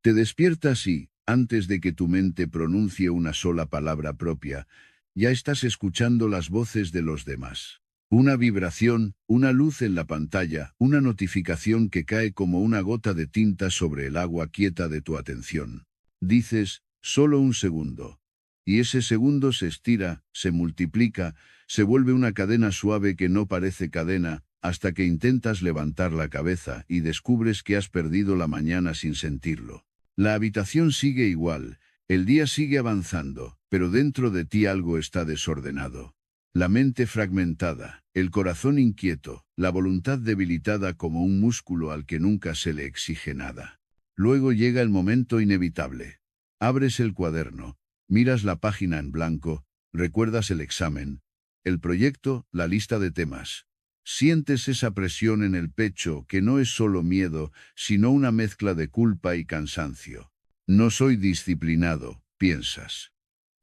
Te despiertas y, antes de que tu mente pronuncie una sola palabra propia, ya estás escuchando las voces de los demás. Una vibración, una luz en la pantalla, una notificación que cae como una gota de tinta sobre el agua quieta de tu atención. Dices, solo un segundo. Y ese segundo se estira, se multiplica, se vuelve una cadena suave que no parece cadena, hasta que intentas levantar la cabeza y descubres que has perdido la mañana sin sentirlo. La habitación sigue igual, el día sigue avanzando, pero dentro de ti algo está desordenado. La mente fragmentada, el corazón inquieto, la voluntad debilitada como un músculo al que nunca se le exige nada. Luego llega el momento inevitable. Abres el cuaderno, miras la página en blanco, recuerdas el examen, el proyecto, la lista de temas. Sientes esa presión en el pecho que no es solo miedo, sino una mezcla de culpa y cansancio. No soy disciplinado, piensas.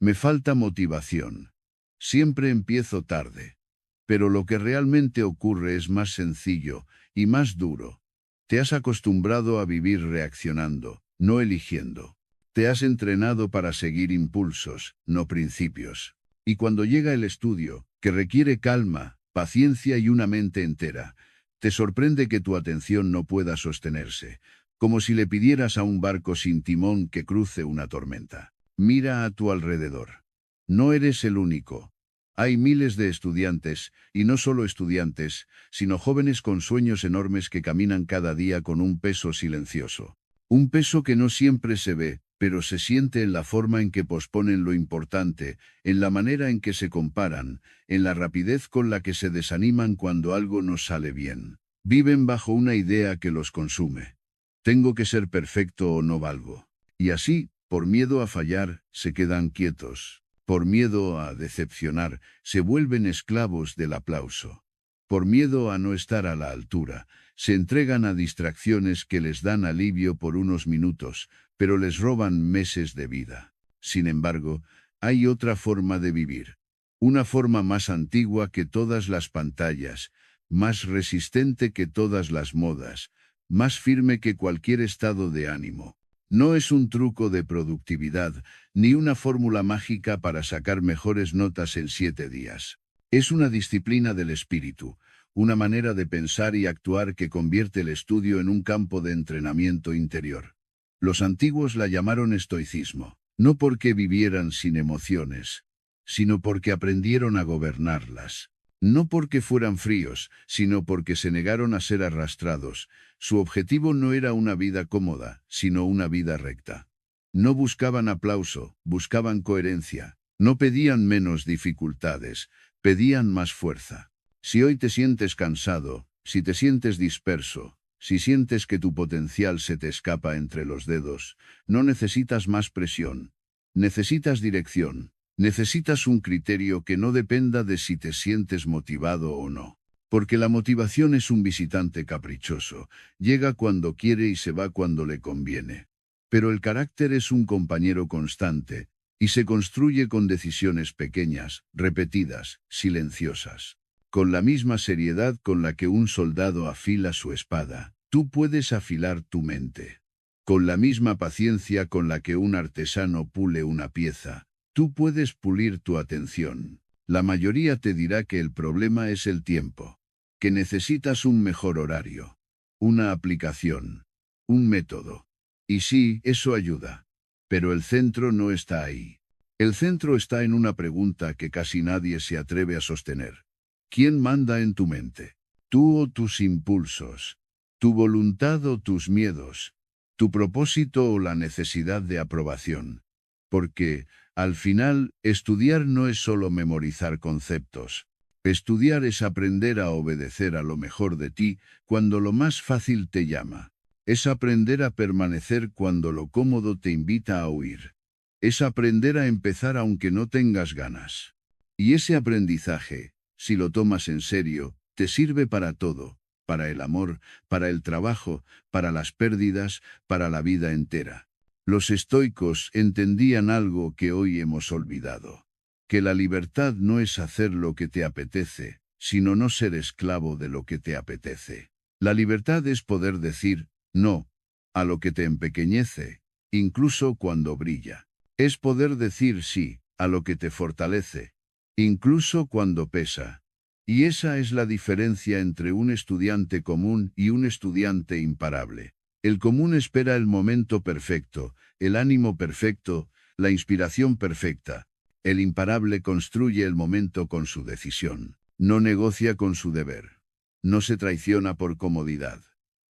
Me falta motivación. Siempre empiezo tarde. Pero lo que realmente ocurre es más sencillo y más duro. Te has acostumbrado a vivir reaccionando, no eligiendo. Te has entrenado para seguir impulsos, no principios. Y cuando llega el estudio, que requiere calma, paciencia y una mente entera, te sorprende que tu atención no pueda sostenerse, como si le pidieras a un barco sin timón que cruce una tormenta. Mira a tu alrededor. No eres el único. Hay miles de estudiantes, y no solo estudiantes, sino jóvenes con sueños enormes que caminan cada día con un peso silencioso. Un peso que no siempre se ve, pero se siente en la forma en que posponen lo importante, en la manera en que se comparan, en la rapidez con la que se desaniman cuando algo no sale bien. Viven bajo una idea que los consume. Tengo que ser perfecto o no valgo. Y así, por miedo a fallar, se quedan quietos. Por miedo a decepcionar, se vuelven esclavos del aplauso. Por miedo a no estar a la altura, se entregan a distracciones que les dan alivio por unos minutos, pero les roban meses de vida. Sin embargo, hay otra forma de vivir. Una forma más antigua que todas las pantallas, más resistente que todas las modas, más firme que cualquier estado de ánimo. No es un truco de productividad, ni una fórmula mágica para sacar mejores notas en 7 días. Es una disciplina del espíritu, una manera de pensar y actuar que convierte el estudio en un campo de entrenamiento interior. Los antiguos la llamaron estoicismo, no porque vivieran sin emociones, sino porque aprendieron a gobernarlas. No porque fueran fríos, sino porque se negaron a ser arrastrados. Su objetivo no era una vida cómoda, sino una vida recta. No buscaban aplauso, buscaban coherencia. No pedían menos dificultades, pedían más fuerza. Si hoy te sientes cansado, si te sientes disperso, si sientes que tu potencial se te escapa entre los dedos, no necesitas más presión. Necesitas dirección. Necesitas un criterio que no dependa de si te sientes motivado o no. Porque la motivación es un visitante caprichoso, llega cuando quiere y se va cuando le conviene. Pero el carácter es un compañero constante, y se construye con decisiones pequeñas, repetidas, silenciosas. Con la misma seriedad con la que un soldado afila su espada, tú puedes afilar tu mente. Con la misma paciencia con la que un artesano pule una pieza, tú puedes pulir tu atención. La mayoría te dirá que el problema es el tiempo, que necesitas un mejor horario, una aplicación, un método. Y sí, eso ayuda. Pero el centro no está ahí. El centro está en una pregunta que casi nadie se atreve a sostener. ¿Quién manda en tu mente? ¿Tú o tus impulsos? ¿Tu voluntad o tus miedos? ¿Tu propósito o la necesidad de aprobación? Porque, al final, estudiar no es solo memorizar conceptos. Estudiar es aprender a obedecer a lo mejor de ti cuando lo más fácil te llama. Es aprender a permanecer cuando lo cómodo te invita a huir. Es aprender a empezar aunque no tengas ganas. Y ese aprendizaje, si lo tomas en serio, te sirve para todo, para el amor, para el trabajo, para las pérdidas, para la vida entera. Los estoicos entendían algo que hoy hemos olvidado, que la libertad no es hacer lo que te apetece, sino no ser esclavo de lo que te apetece. La libertad es poder decir no a lo que te empequeñece incluso cuando brilla. Es poder decir sí a lo que te fortalece, incluso cuando pesa. Y esa es la diferencia entre un estudiante común y un estudiante imparable. El común espera el momento perfecto, el ánimo perfecto, la inspiración perfecta. El imparable construye el momento con su decisión. No negocia con su deber. No se traiciona por comodidad.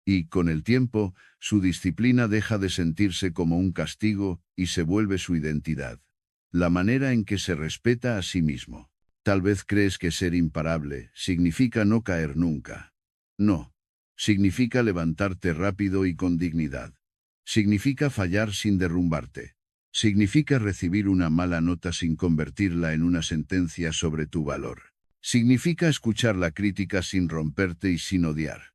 Y, con el tiempo, su disciplina deja de sentirse como un castigo y se vuelve su identidad. La manera en que se respeta a sí mismo. Tal vez crees que ser imparable significa no caer nunca. No. Significa levantarte rápido y con dignidad. Significa fallar sin derrumbarte. Significa recibir una mala nota sin convertirla en una sentencia sobre tu valor. Significa escuchar la crítica sin romperte y sin odiar.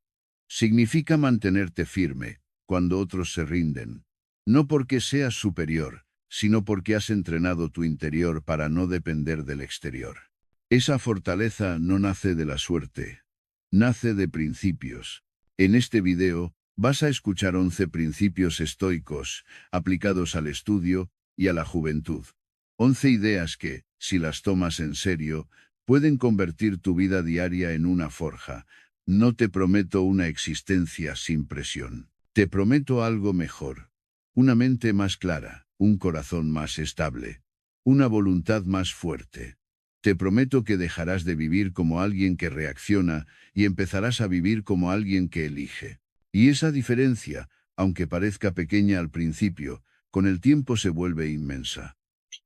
Significa mantenerte firme cuando otros se rinden. No porque seas superior, sino porque has entrenado tu interior para no depender del exterior. Esa fortaleza no nace de la suerte. Nace de principios. En este video, vas a escuchar 11 principios estoicos, aplicados al estudio y a la juventud. 11 ideas que, si las tomas en serio, pueden convertir tu vida diaria en una forja. No te prometo una existencia sin presión. Te prometo algo mejor. Una mente más clara, un corazón más estable, una voluntad más fuerte. Te prometo que dejarás de vivir como alguien que reacciona y empezarás a vivir como alguien que elige. Y esa diferencia, aunque parezca pequeña al principio, con el tiempo se vuelve inmensa.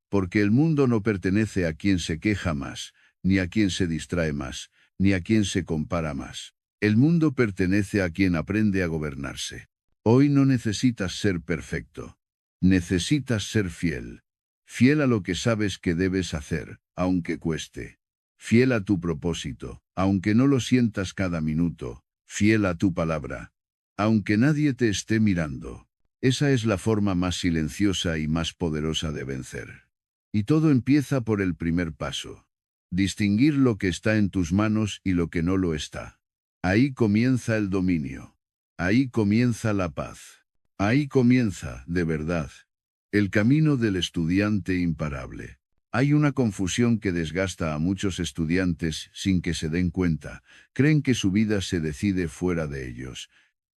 Porque el mundo no pertenece a quien se queja más, ni a quien se distrae más, ni a quien se compara más. El mundo pertenece a quien aprende a gobernarse. Hoy no necesitas ser perfecto. Necesitas ser fiel. Fiel a lo que sabes que debes hacer, aunque cueste. Fiel a tu propósito, aunque no lo sientas cada minuto. Fiel a tu palabra, aunque nadie te esté mirando. Esa es la forma más silenciosa y más poderosa de vencer. Y todo empieza por el primer paso. Distinguir lo que está en tus manos y lo que no lo está. Ahí comienza el dominio. Ahí comienza la paz. Ahí comienza, de verdad, el camino del estudiante imparable. Hay una confusión que desgasta a muchos estudiantes sin que se den cuenta. Creen que su vida se decide fuera de ellos.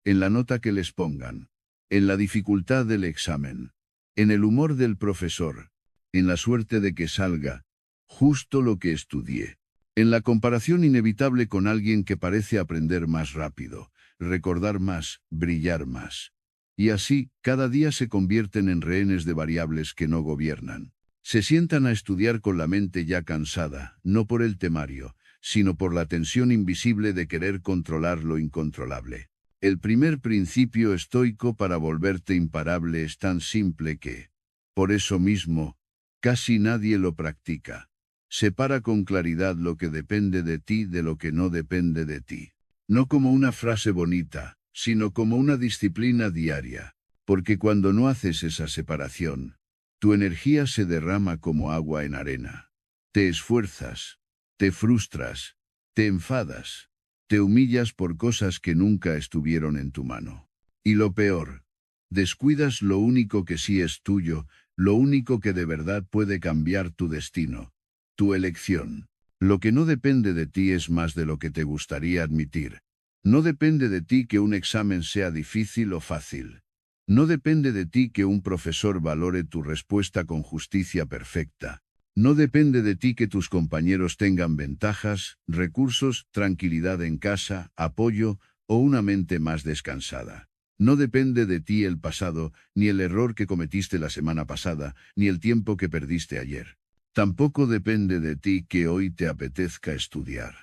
En la nota que les pongan. En la dificultad del examen. En el humor del profesor. En la suerte de que salga justo lo que estudié. En la comparación inevitable con alguien que parece aprender más rápido, recordar más, brillar más. Y así, cada día se convierten en rehenes de variables que no gobiernan. Se sientan a estudiar con la mente ya cansada, no por el temario, sino por la tensión invisible de querer controlar lo incontrolable. El primer principio estoico para volverte imparable es tan simple que, por eso mismo, casi nadie lo practica. Separa con claridad lo que depende de ti de lo que no depende de ti. No como una frase bonita, sino como una disciplina diaria. Porque cuando no haces esa separación, tu energía se derrama como agua en arena. Te esfuerzas, te frustras, te enfadas, te humillas por cosas que nunca estuvieron en tu mano. Y lo peor, descuidas lo único que sí es tuyo, lo único que de verdad puede cambiar tu destino. Tu elección. Lo que no depende de ti es más de lo que te gustaría admitir. No depende de ti que un examen sea difícil o fácil. No depende de ti que un profesor valore tu respuesta con justicia perfecta. No depende de ti que tus compañeros tengan ventajas, recursos, tranquilidad en casa, apoyo o una mente más descansada. No depende de ti el pasado, ni el error que cometiste la semana pasada, ni el tiempo que perdiste ayer. Tampoco depende de ti que hoy te apetezca estudiar.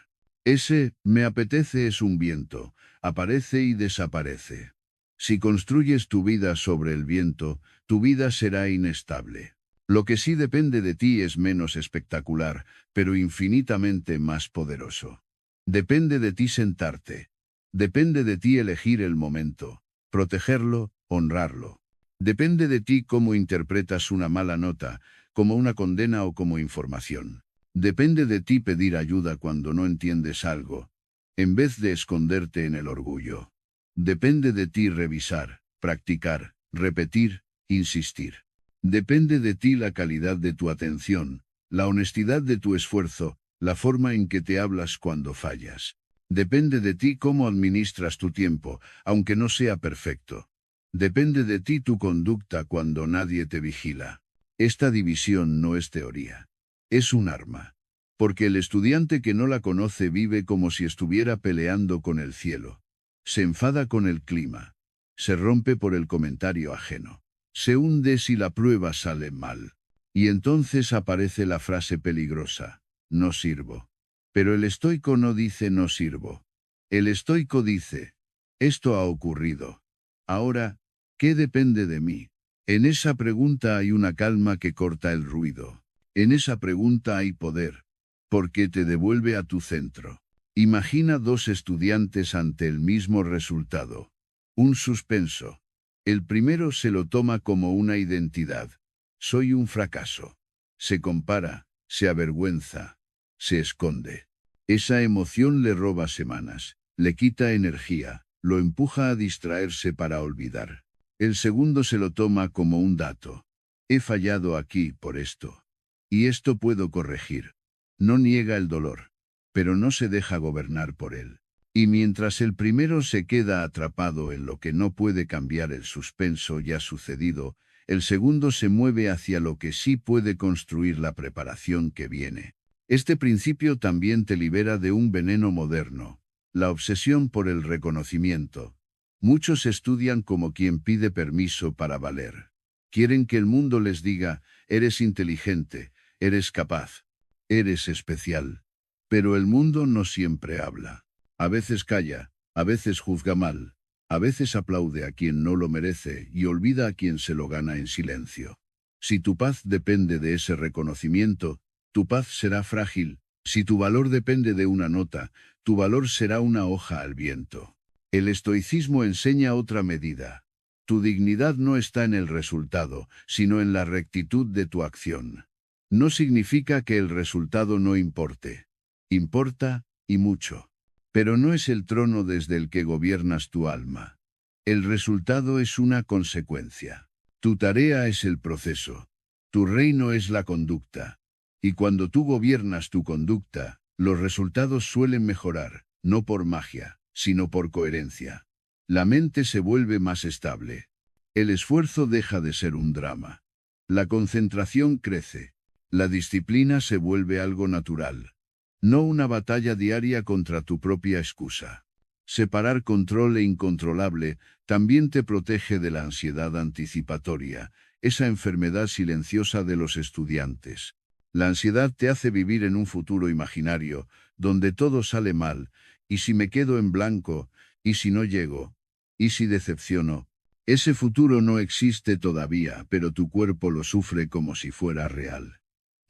Ese me apetece es un viento, aparece y desaparece. Si construyes tu vida sobre el viento, tu vida será inestable. Lo que sí depende de ti es menos espectacular, pero infinitamente más poderoso. Depende de ti sentarte. Depende de ti elegir el momento, protegerlo, honrarlo. Depende de ti cómo interpretas una mala nota, como una condena o como información. Depende de ti pedir ayuda cuando no entiendes algo, en vez de esconderte en el orgullo. Depende de ti revisar, practicar, repetir insistir. Depende de ti la calidad de tu atención, la honestidad de tu esfuerzo, la forma en que te hablas cuando fallas. Depende de ti cómo administras tu tiempo, aunque no sea perfecto. Depende de ti tu conducta cuando nadie te vigila. Esta división no es teoría. Es un arma. Porque el estudiante que no la conoce vive como si estuviera peleando con el cielo. Se enfada con el clima. Se rompe por el comentario ajeno. Se hunde si la prueba sale mal. Y entonces aparece la frase peligrosa: no sirvo. Pero el estoico no dice no sirvo. El estoico dice: esto ha ocurrido. Ahora, ¿qué depende de mí? En esa pregunta hay una calma que corta el ruido. En esa pregunta hay poder, porque te devuelve a tu centro. Imagina dos estudiantes ante el mismo resultado. Un suspenso. El primero se lo toma como una identidad. Soy un fracaso. Se compara, se avergüenza, se esconde. Esa emoción le roba semanas, le quita energía, lo empuja a distraerse para olvidar. El segundo se lo toma como un dato. He fallado aquí por esto. Y esto puedo corregir. No niega el dolor, pero no se deja gobernar por él. Y mientras el primero se queda atrapado en lo que no puede cambiar el suspenso ya sucedido, el segundo se mueve hacia lo que sí puede construir la preparación que viene. Este principio también te libera de un veneno moderno, la obsesión por el reconocimiento. Muchos estudian como quien pide permiso para valer. Quieren que el mundo les diga: eres inteligente, eres capaz, eres especial. Pero el mundo no siempre habla. A veces calla, a veces juzga mal, a veces aplaude a quien no lo merece y olvida a quien se lo gana en silencio. Si tu paz depende de ese reconocimiento, tu paz será frágil. Si tu valor depende de una nota, tu valor será una hoja al viento. El estoicismo enseña otra medida. Tu dignidad no está en el resultado, sino en la rectitud de tu acción. No significa que el resultado no importe. Importa, y mucho. Pero no es el trono desde el que gobiernas tu alma. El resultado es una consecuencia. Tu tarea es el proceso. Tu reino es la conducta. Y cuando tú gobiernas tu conducta, los resultados suelen mejorar, no por magia, sino por coherencia. La mente se vuelve más estable. El esfuerzo deja de ser un drama. La concentración crece. La disciplina se vuelve algo natural. No una batalla diaria contra tu propia excusa. Separar control e incontrolable también te protege de la ansiedad anticipatoria, esa enfermedad silenciosa de los estudiantes. La ansiedad te hace vivir en un futuro imaginario, donde todo sale mal, y si me quedo en blanco, y si no llego, y si decepciono. Ese futuro no existe todavía, pero tu cuerpo lo sufre como si fuera real.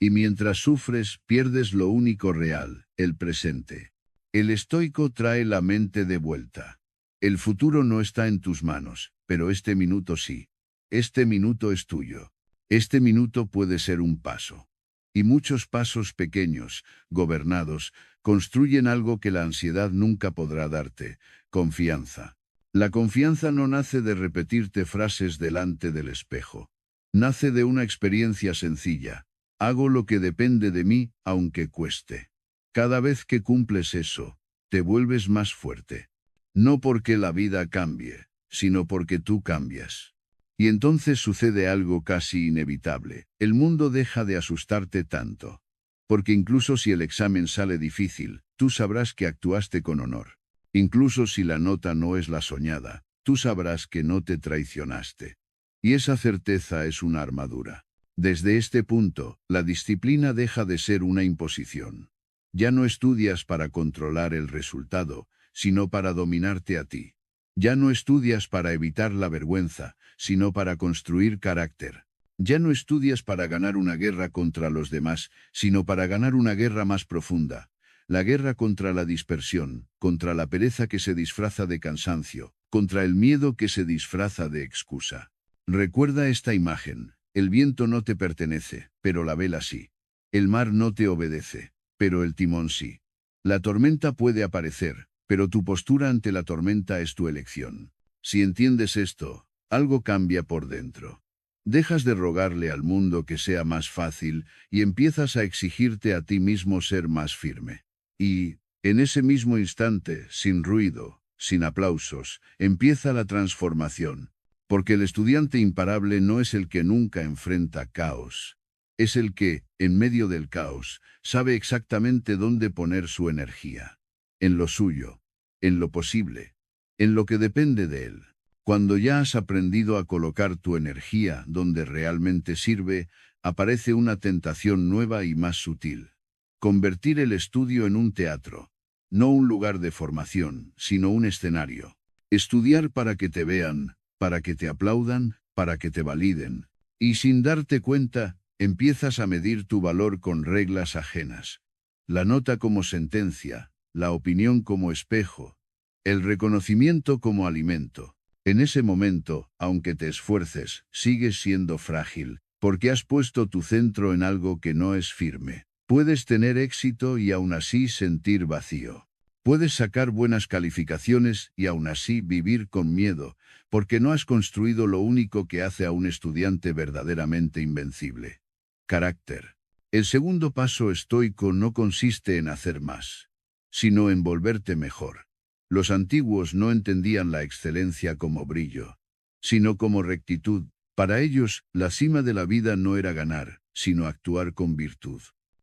Y mientras sufres, pierdes lo único real, el presente. El estoico trae la mente de vuelta. El futuro no está en tus manos, pero este minuto sí. Este minuto es tuyo. Este minuto puede ser un paso. Y muchos pasos pequeños, gobernados, construyen algo que la ansiedad nunca podrá darte: confianza. La confianza no nace de repetirte frases delante del espejo. Nace de una experiencia sencilla. Hago lo que depende de mí, aunque cueste. Cada vez que cumples eso, te vuelves más fuerte. No porque la vida cambie, sino porque tú cambias. Y entonces sucede algo casi inevitable. El mundo deja de asustarte tanto. Porque incluso si el examen sale difícil, tú sabrás que actuaste con honor. Incluso si la nota no es la soñada, tú sabrás que no te traicionaste. Y esa certeza es una armadura. Desde este punto, la disciplina deja de ser una imposición. Ya no estudias para controlar el resultado, sino para dominarte a ti. Ya no estudias para evitar la vergüenza, sino para construir carácter. Ya no estudias para ganar una guerra contra los demás, sino para ganar una guerra más profunda. La guerra contra la dispersión, contra la pereza que se disfraza de cansancio, contra el miedo que se disfraza de excusa. Recuerda esta imagen. El viento no te pertenece, pero la vela sí. El mar no te obedece, pero el timón sí. La tormenta puede aparecer, pero tu postura ante la tormenta es tu elección. Si entiendes esto, algo cambia por dentro. Dejas de rogarle al mundo que sea más fácil y empiezas a exigirte a ti mismo ser más firme. Y, en ese mismo instante, sin ruido, sin aplausos, empieza la transformación. Porque el estudiante imparable no es el que nunca enfrenta caos. Es el que, en medio del caos, sabe exactamente dónde poner su energía. En lo suyo, en lo posible, en lo que depende de él. Cuando ya has aprendido a colocar tu energía donde realmente sirve, aparece una tentación nueva y más sutil. Convertir el estudio en un teatro. No un lugar de formación, sino un escenario. Estudiar para que te vean, para que te aplaudan, para que te validen. Y sin darte cuenta, empiezas a medir tu valor con reglas ajenas. La nota como sentencia, la opinión como espejo, el reconocimiento como alimento. En ese momento, aunque te esfuerces, sigues siendo frágil, porque has puesto tu centro en algo que no es firme. Puedes tener éxito y aún así sentir vacío. Puedes sacar buenas calificaciones y aún así vivir con miedo, porque no has construido lo único que hace a un estudiante verdaderamente invencible. Carácter. El segundo paso estoico no consiste en hacer más, sino en volverte mejor. Los antiguos no entendían la excelencia como brillo, sino como rectitud. Para ellos, la cima de la vida no era ganar, sino actuar con virtud.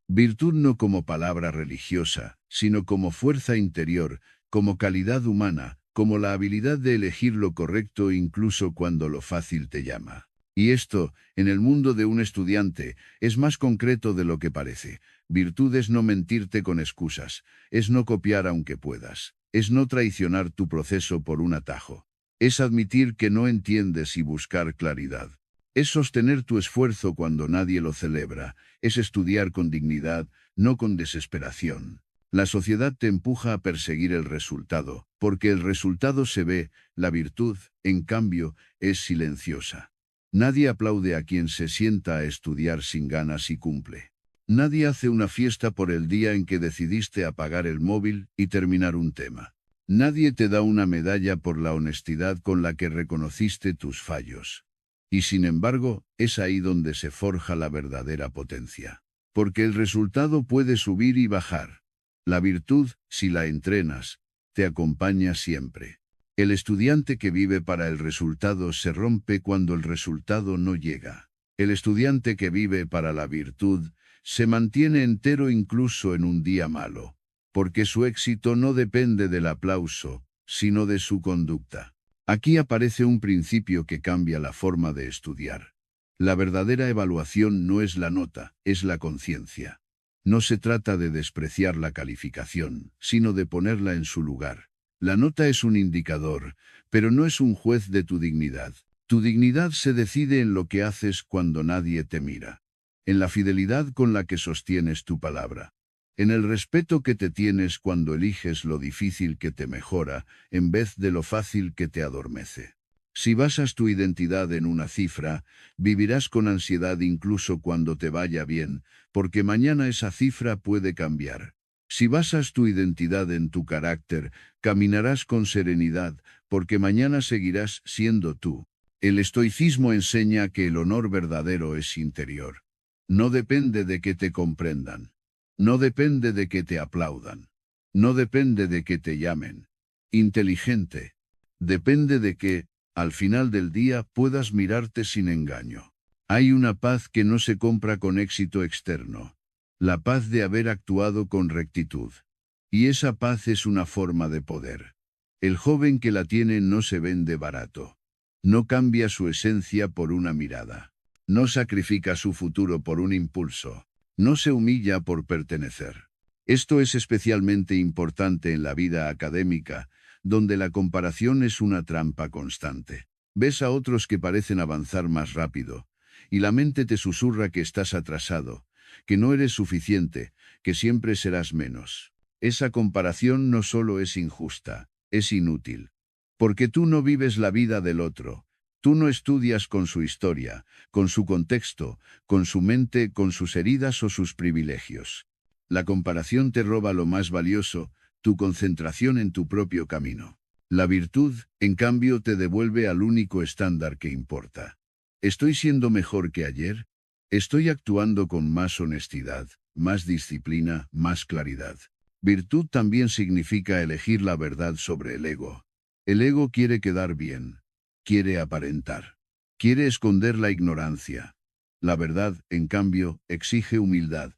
Virtud no como palabra religiosa, sino como fuerza interior, como calidad humana, como la habilidad de elegir lo correcto incluso cuando lo fácil te llama. Y esto, en el mundo de un estudiante, es más concreto de lo que parece. Virtud es no mentirte con excusas, es no copiar aunque puedas, es no traicionar tu proceso por un atajo. Es admitir que no entiendes y buscar claridad. Es sostener tu esfuerzo cuando nadie lo celebra, es estudiar con dignidad, no con desesperación. La sociedad te empuja a perseguir el resultado, porque el resultado se ve, la virtud, en cambio, es silenciosa. Nadie aplaude a quien se sienta a estudiar sin ganas y cumple. Nadie hace una fiesta por el día en que decidiste apagar el móvil y terminar un tema. Nadie te da una medalla por la honestidad con la que reconociste tus fallos. Y sin embargo, es ahí donde se forja la verdadera potencia. Porque el resultado puede subir y bajar. La virtud, si la entrenas, te acompaña siempre. El estudiante que vive para el resultado se rompe cuando el resultado no llega. El estudiante que vive para la virtud se mantiene entero incluso en un día malo, porque su éxito no depende del aplauso, sino de su conducta. Aquí aparece un principio que cambia la forma de estudiar. La verdadera evaluación no es la nota, es la conciencia. No se trata de despreciar la calificación, sino de ponerla en su lugar. La nota es un indicador, pero no es un juez de tu dignidad. Tu dignidad se decide en lo que haces cuando nadie te mira, en la fidelidad con la que sostienes tu palabra, en el respeto que te tienes cuando eliges lo difícil que te mejora, en vez de lo fácil que te adormece. Si basas tu identidad en una cifra, vivirás con ansiedad incluso cuando te vaya bien, porque mañana esa cifra puede cambiar. Si basas tu identidad en tu carácter, caminarás con serenidad, porque mañana seguirás siendo tú. El estoicismo enseña que el honor verdadero es interior. No depende de que te comprendan. No depende de que te aplaudan. No depende de que te llamen inteligente. Depende de que, al final del día, puedas mirarte sin engaño. Hay una paz que no se compra con éxito externo. La paz de haber actuado con rectitud. Y esa paz es una forma de poder. El joven que la tiene no se vende barato. No cambia su esencia por una mirada. No sacrifica su futuro por un impulso. No se humilla por pertenecer. Esto es especialmente importante en la vida académica, donde la comparación es una trampa constante. Ves a otros que parecen avanzar más rápido, y la mente te susurra que estás atrasado, que no eres suficiente, que siempre serás menos. Esa comparación no solo es injusta, es inútil. Porque tú no vives la vida del otro. Tú no estudias con su historia, con su contexto, con su mente, con sus heridas o sus privilegios. La comparación te roba lo más valioso, tu concentración en tu propio camino. La virtud, en cambio, te devuelve al único estándar que importa. ¿Estoy siendo mejor que ayer? ¿Estoy actuando con más honestidad, más disciplina, más claridad? Virtud también significa elegir la verdad sobre el ego. El ego quiere quedar bien, quiere aparentar, quiere esconder la ignorancia. La verdad, en cambio, exige humildad.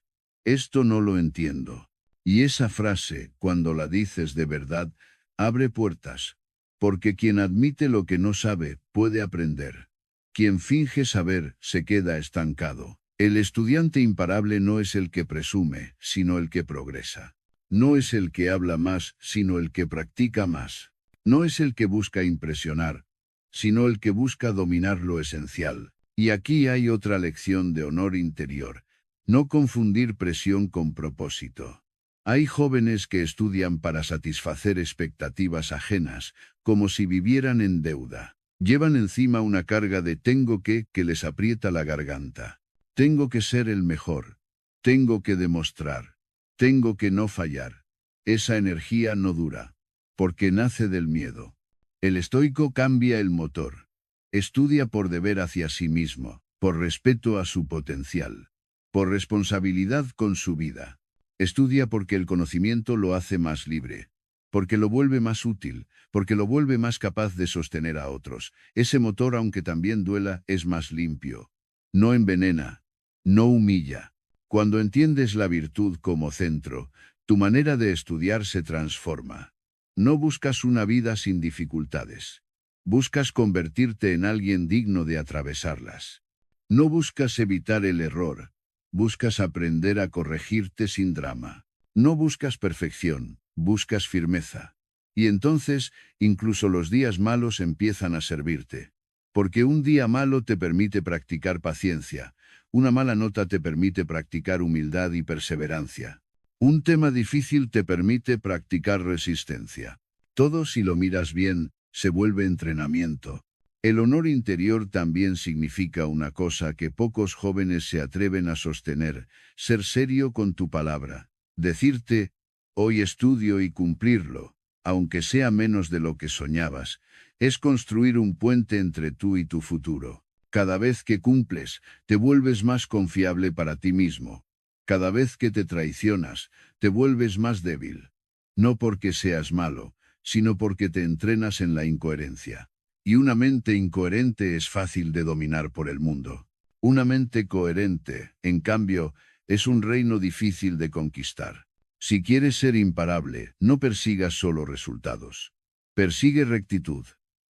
Esto no lo entiendo. Y esa frase, cuando la dices de verdad, abre puertas. Porque quien admite lo que no sabe, puede aprender. Quien finge saber, se queda estancado. El estudiante imparable no es el que presume, sino el que progresa. No es el que habla más, sino el que practica más. No es el que busca impresionar, sino el que busca dominar lo esencial. Y aquí hay otra lección de honor interior. No confundir presión con propósito. Hay jóvenes que estudian para satisfacer expectativas ajenas, como si vivieran en deuda. Llevan encima una carga de tengo que les aprieta la garganta. Tengo que ser el mejor. Tengo que demostrar. Tengo que no fallar. Esa energía no dura, porque nace del miedo. El estoico cambia el motor. Estudia por deber hacia sí mismo, por respeto a su potencial, por responsabilidad con su vida. Estudia porque el conocimiento lo hace más libre, porque lo vuelve más útil, porque lo vuelve más capaz de sostener a otros. Ese motor, aunque también duela, es más limpio. No envenena, no humilla. Cuando entiendes la virtud como centro, tu manera de estudiar se transforma. No buscas una vida sin dificultades. Buscas convertirte en alguien digno de atravesarlas. No buscas evitar el error. Buscas aprender a corregirte sin drama. No buscas perfección, buscas firmeza. Y entonces, incluso los días malos empiezan a servirte. Porque un día malo te permite practicar paciencia. Una mala nota te permite practicar humildad y perseverancia. Un tema difícil te permite practicar resistencia. Todo, si lo miras bien, se vuelve entrenamiento. El honor interior también significa una cosa que pocos jóvenes se atreven a sostener: ser serio con tu palabra. Decirte, hoy estudio, y cumplirlo, aunque sea menos de lo que soñabas, es construir un puente entre tú y tu futuro. Cada vez que cumples, te vuelves más confiable para ti mismo. Cada vez que te traicionas, te vuelves más débil. No porque seas malo, sino porque te entrenas en la incoherencia. Y una mente incoherente es fácil de dominar por el mundo. Una mente coherente, en cambio, es un reino difícil de conquistar. Si quieres ser imparable, no persigas solo resultados. Persigue rectitud.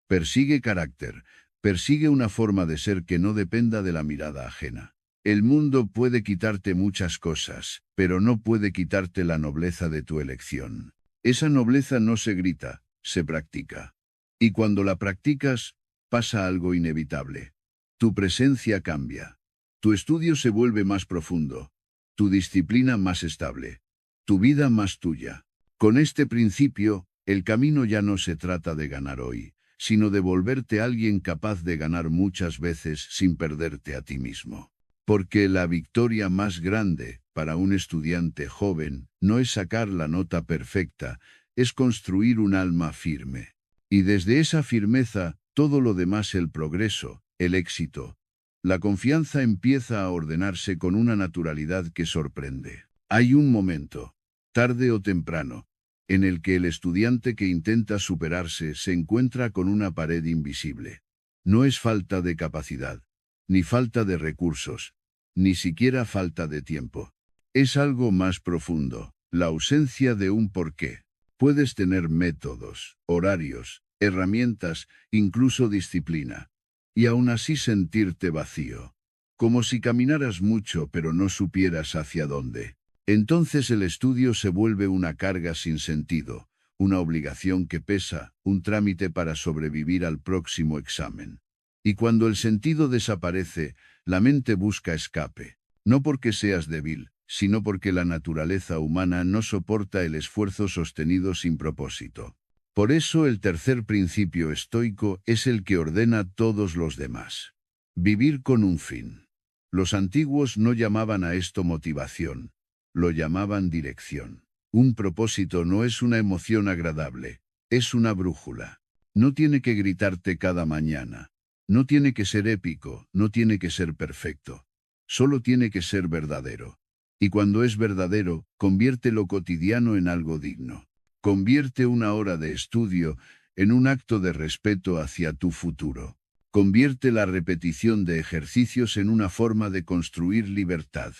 Persigue carácter. Persigue una forma de ser que no dependa de la mirada ajena. El mundo puede quitarte muchas cosas, pero no puede quitarte la nobleza de tu elección. Esa nobleza no se grita, se practica. Y cuando la practicas, pasa algo inevitable. Tu presencia cambia. Tu estudio se vuelve más profundo. Tu disciplina más estable. Tu vida más tuya. Con este principio, el camino ya no se trata de ganar hoy, sino de volverte alguien capaz de ganar muchas veces sin perderte a ti mismo. Porque la victoria más grande, para un estudiante joven, no es sacar la nota perfecta, es construir un alma firme. Y desde esa firmeza, todo lo demás, el progreso, el éxito, la confianza, empieza a ordenarse con una naturalidad que sorprende. Hay un momento, tarde o temprano, en el que el estudiante que intenta superarse se encuentra con una pared invisible. No es falta de capacidad, ni falta de recursos, ni siquiera falta de tiempo. Es algo más profundo, la ausencia de un porqué. Puedes tener métodos, horarios, herramientas, incluso disciplina, y aún así sentirte vacío, como si caminaras mucho pero no supieras hacia dónde. Entonces el estudio se vuelve una carga sin sentido, una obligación que pesa, un trámite para sobrevivir al próximo examen. Y cuando el sentido desaparece, la mente busca escape, no porque seas débil, sino porque la naturaleza humana no soporta el esfuerzo sostenido sin propósito. Por eso el tercer principio estoico es el que ordena todos los demás. Vivir con un fin. Los antiguos no llamaban a esto motivación, lo llamaban dirección. Un propósito no es una emoción agradable, es una brújula. No tiene que gritarte cada mañana. No tiene que ser épico, no tiene que ser perfecto. Solo tiene que ser verdadero. Y cuando es verdadero, convierte lo cotidiano en algo digno. Convierte una hora de estudio en un acto de respeto hacia tu futuro. Convierte la repetición de ejercicios en una forma de construir libertad.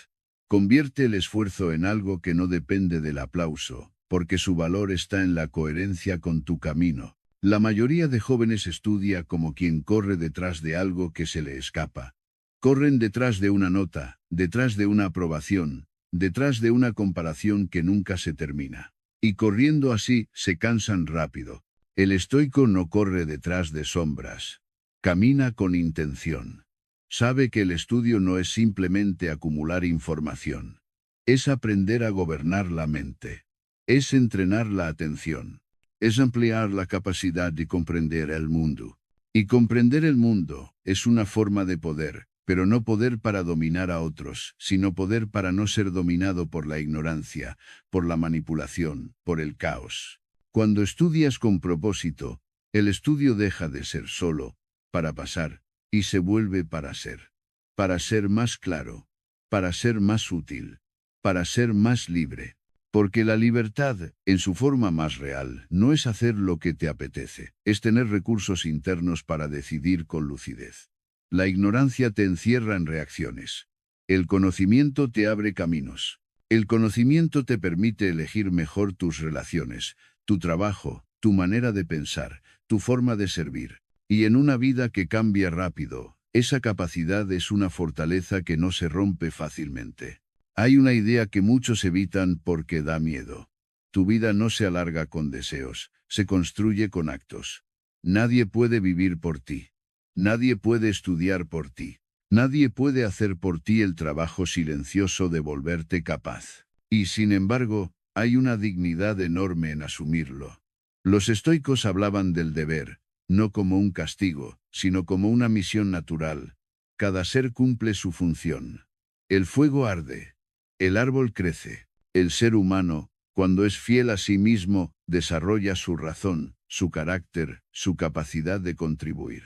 Convierte el esfuerzo en algo que no depende del aplauso, porque su valor está en la coherencia con tu camino. La mayoría de jóvenes estudia como quien corre detrás de algo que se le escapa. Corren detrás de una nota, detrás de una aprobación, detrás de una comparación que nunca se termina. Y corriendo así, se cansan rápido. El estoico no corre detrás de sombras. Camina con intención. Sabe que el estudio no es simplemente acumular información. Es aprender a gobernar la mente. Es entrenar la atención. Es ampliar la capacidad de comprender el mundo. Y comprender el mundo es una forma de poder, pero no poder para dominar a otros, sino poder para no ser dominado por la ignorancia, por la manipulación, por el caos. Cuando estudias con propósito, el estudio deja de ser solo, para pasar, y se vuelve para ser más claro, para ser más útil, para ser más libre. Porque la libertad, en su forma más real, no es hacer lo que te apetece, es tener recursos internos para decidir con lucidez. La ignorancia te encierra en reacciones. El conocimiento te abre caminos. El conocimiento te permite elegir mejor tus relaciones, tu trabajo, tu manera de pensar, tu forma de servir. Y en una vida que cambia rápido, esa capacidad es una fortaleza que no se rompe fácilmente. Hay una idea que muchos evitan porque da miedo. Tu vida no se alarga con deseos, se construye con actos. Nadie puede vivir por ti. Nadie puede estudiar por ti. Nadie puede hacer por ti el trabajo silencioso de volverte capaz. Y sin embargo, hay una dignidad enorme en asumirlo. Los estoicos hablaban del deber, no como un castigo, sino como una misión natural. Cada ser cumple su función. El fuego arde. El árbol crece. El ser humano, cuando es fiel a sí mismo, desarrolla su razón, su carácter, su capacidad de contribuir.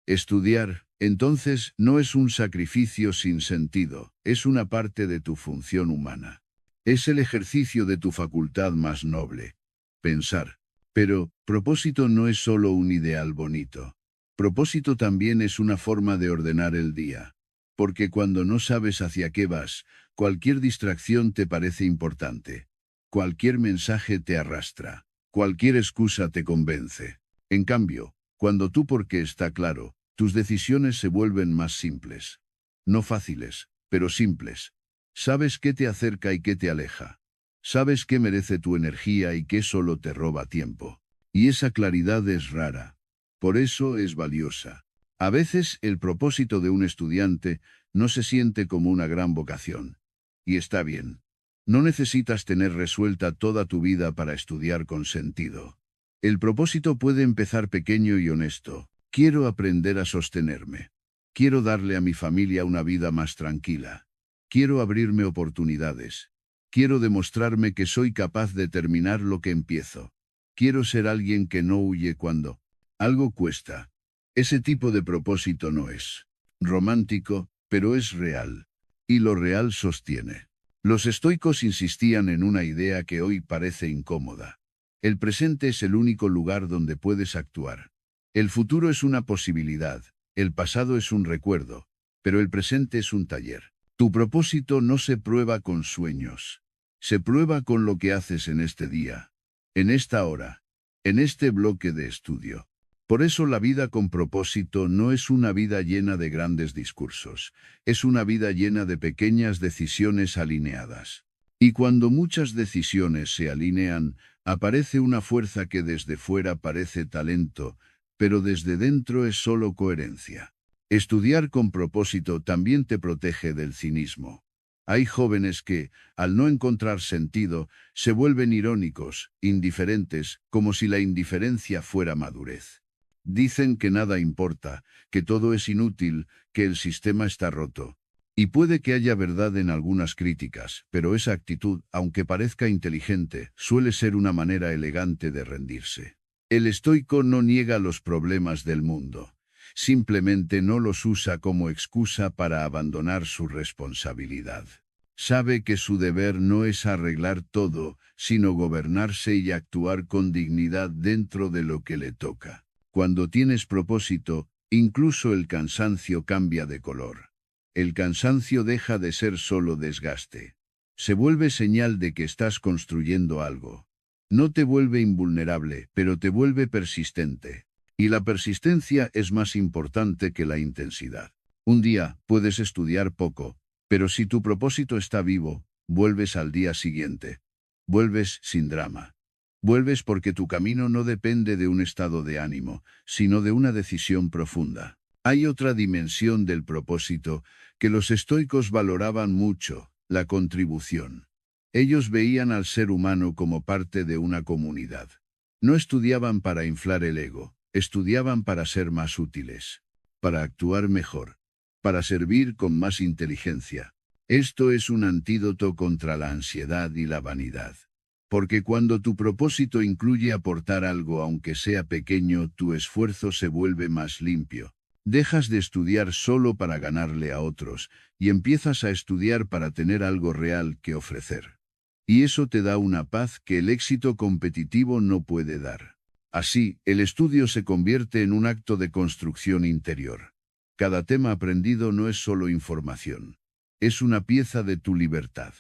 Estudiar, entonces, no es un sacrificio sin sentido, es una parte de tu función humana. Es el ejercicio de tu facultad más noble. Pensar. Pero, propósito no es solo un ideal bonito. Propósito también es una forma de ordenar el día. Porque cuando no sabes hacia qué vas, cualquier distracción te parece importante. Cualquier mensaje te arrastra. Cualquier excusa te convence. En cambio, cuando tu porqué está claro, tus decisiones se vuelven más simples. No fáciles, pero simples. Sabes qué te acerca y qué te aleja. Sabes qué merece tu energía y qué solo te roba tiempo. Y esa claridad es rara. Por eso es valiosa. A veces el propósito de un estudiante no se siente como una gran vocación. Y está bien. No necesitas tener resuelta toda tu vida para estudiar con sentido. El propósito puede empezar pequeño y honesto. Quiero aprender a sostenerme. Quiero darle a mi familia una vida más tranquila. Quiero abrirme oportunidades. Quiero demostrarme que soy capaz de terminar lo que empiezo. Quiero ser alguien que no huye cuando algo cuesta. Ese tipo de propósito no es romántico, pero es real. Y lo real sostiene. Los estoicos insistían en una idea que hoy parece incómoda. El presente es el único lugar donde puedes actuar. El futuro es una posibilidad, el pasado es un recuerdo, pero el presente es un taller. Tu propósito no se prueba con sueños. Se prueba con lo que haces en este día, en esta hora, en este bloque de estudio. Por eso la vida con propósito no es una vida llena de grandes discursos, es una vida llena de pequeñas decisiones alineadas. Y cuando muchas decisiones se alinean, aparece una fuerza que desde fuera parece talento, pero desde dentro es solo coherencia. Estudiar con propósito también te protege del cinismo. Hay jóvenes que, al no encontrar sentido, se vuelven irónicos, indiferentes, como si la indiferencia fuera madurez. Dicen que nada importa, que todo es inútil, que el sistema está roto. Y puede que haya verdad en algunas críticas, pero esa actitud, aunque parezca inteligente, suele ser una manera elegante de rendirse. El estoico no niega los problemas del mundo. simplemente no los usa como excusa para abandonar su responsabilidad. Sabe que su deber no es arreglar todo, sino gobernarse y actuar con dignidad dentro de lo que le toca. Cuando tienes propósito, incluso el cansancio cambia de color. El cansancio deja de ser solo desgaste. Se vuelve señal de que estás construyendo algo. No te vuelve invulnerable, pero te vuelve persistente. Y la persistencia es más importante que la intensidad. Un día puedes estudiar poco, pero si tu propósito está vivo, vuelves al día siguiente. Vuelves sin drama. Vuelves porque tu camino no depende de un estado de ánimo, sino de una decisión profunda. Hay otra dimensión del propósito que los estoicos valoraban mucho: la contribución. Ellos veían al ser humano como parte de una comunidad. No estudiaban para inflar el ego, estudiaban para ser más útiles, para actuar mejor, para servir con más inteligencia. Esto es un antídoto contra la ansiedad y la vanidad. Porque cuando tu propósito incluye aportar algo aunque sea pequeño, tu esfuerzo se vuelve más limpio. Dejas de estudiar solo para ganarle a otros y empiezas a estudiar para tener algo real que ofrecer. Y eso te da una paz que el éxito competitivo no puede dar. Así, el estudio se convierte en un acto de construcción interior. Cada tema aprendido no es solo información. Es una pieza de tu libertad.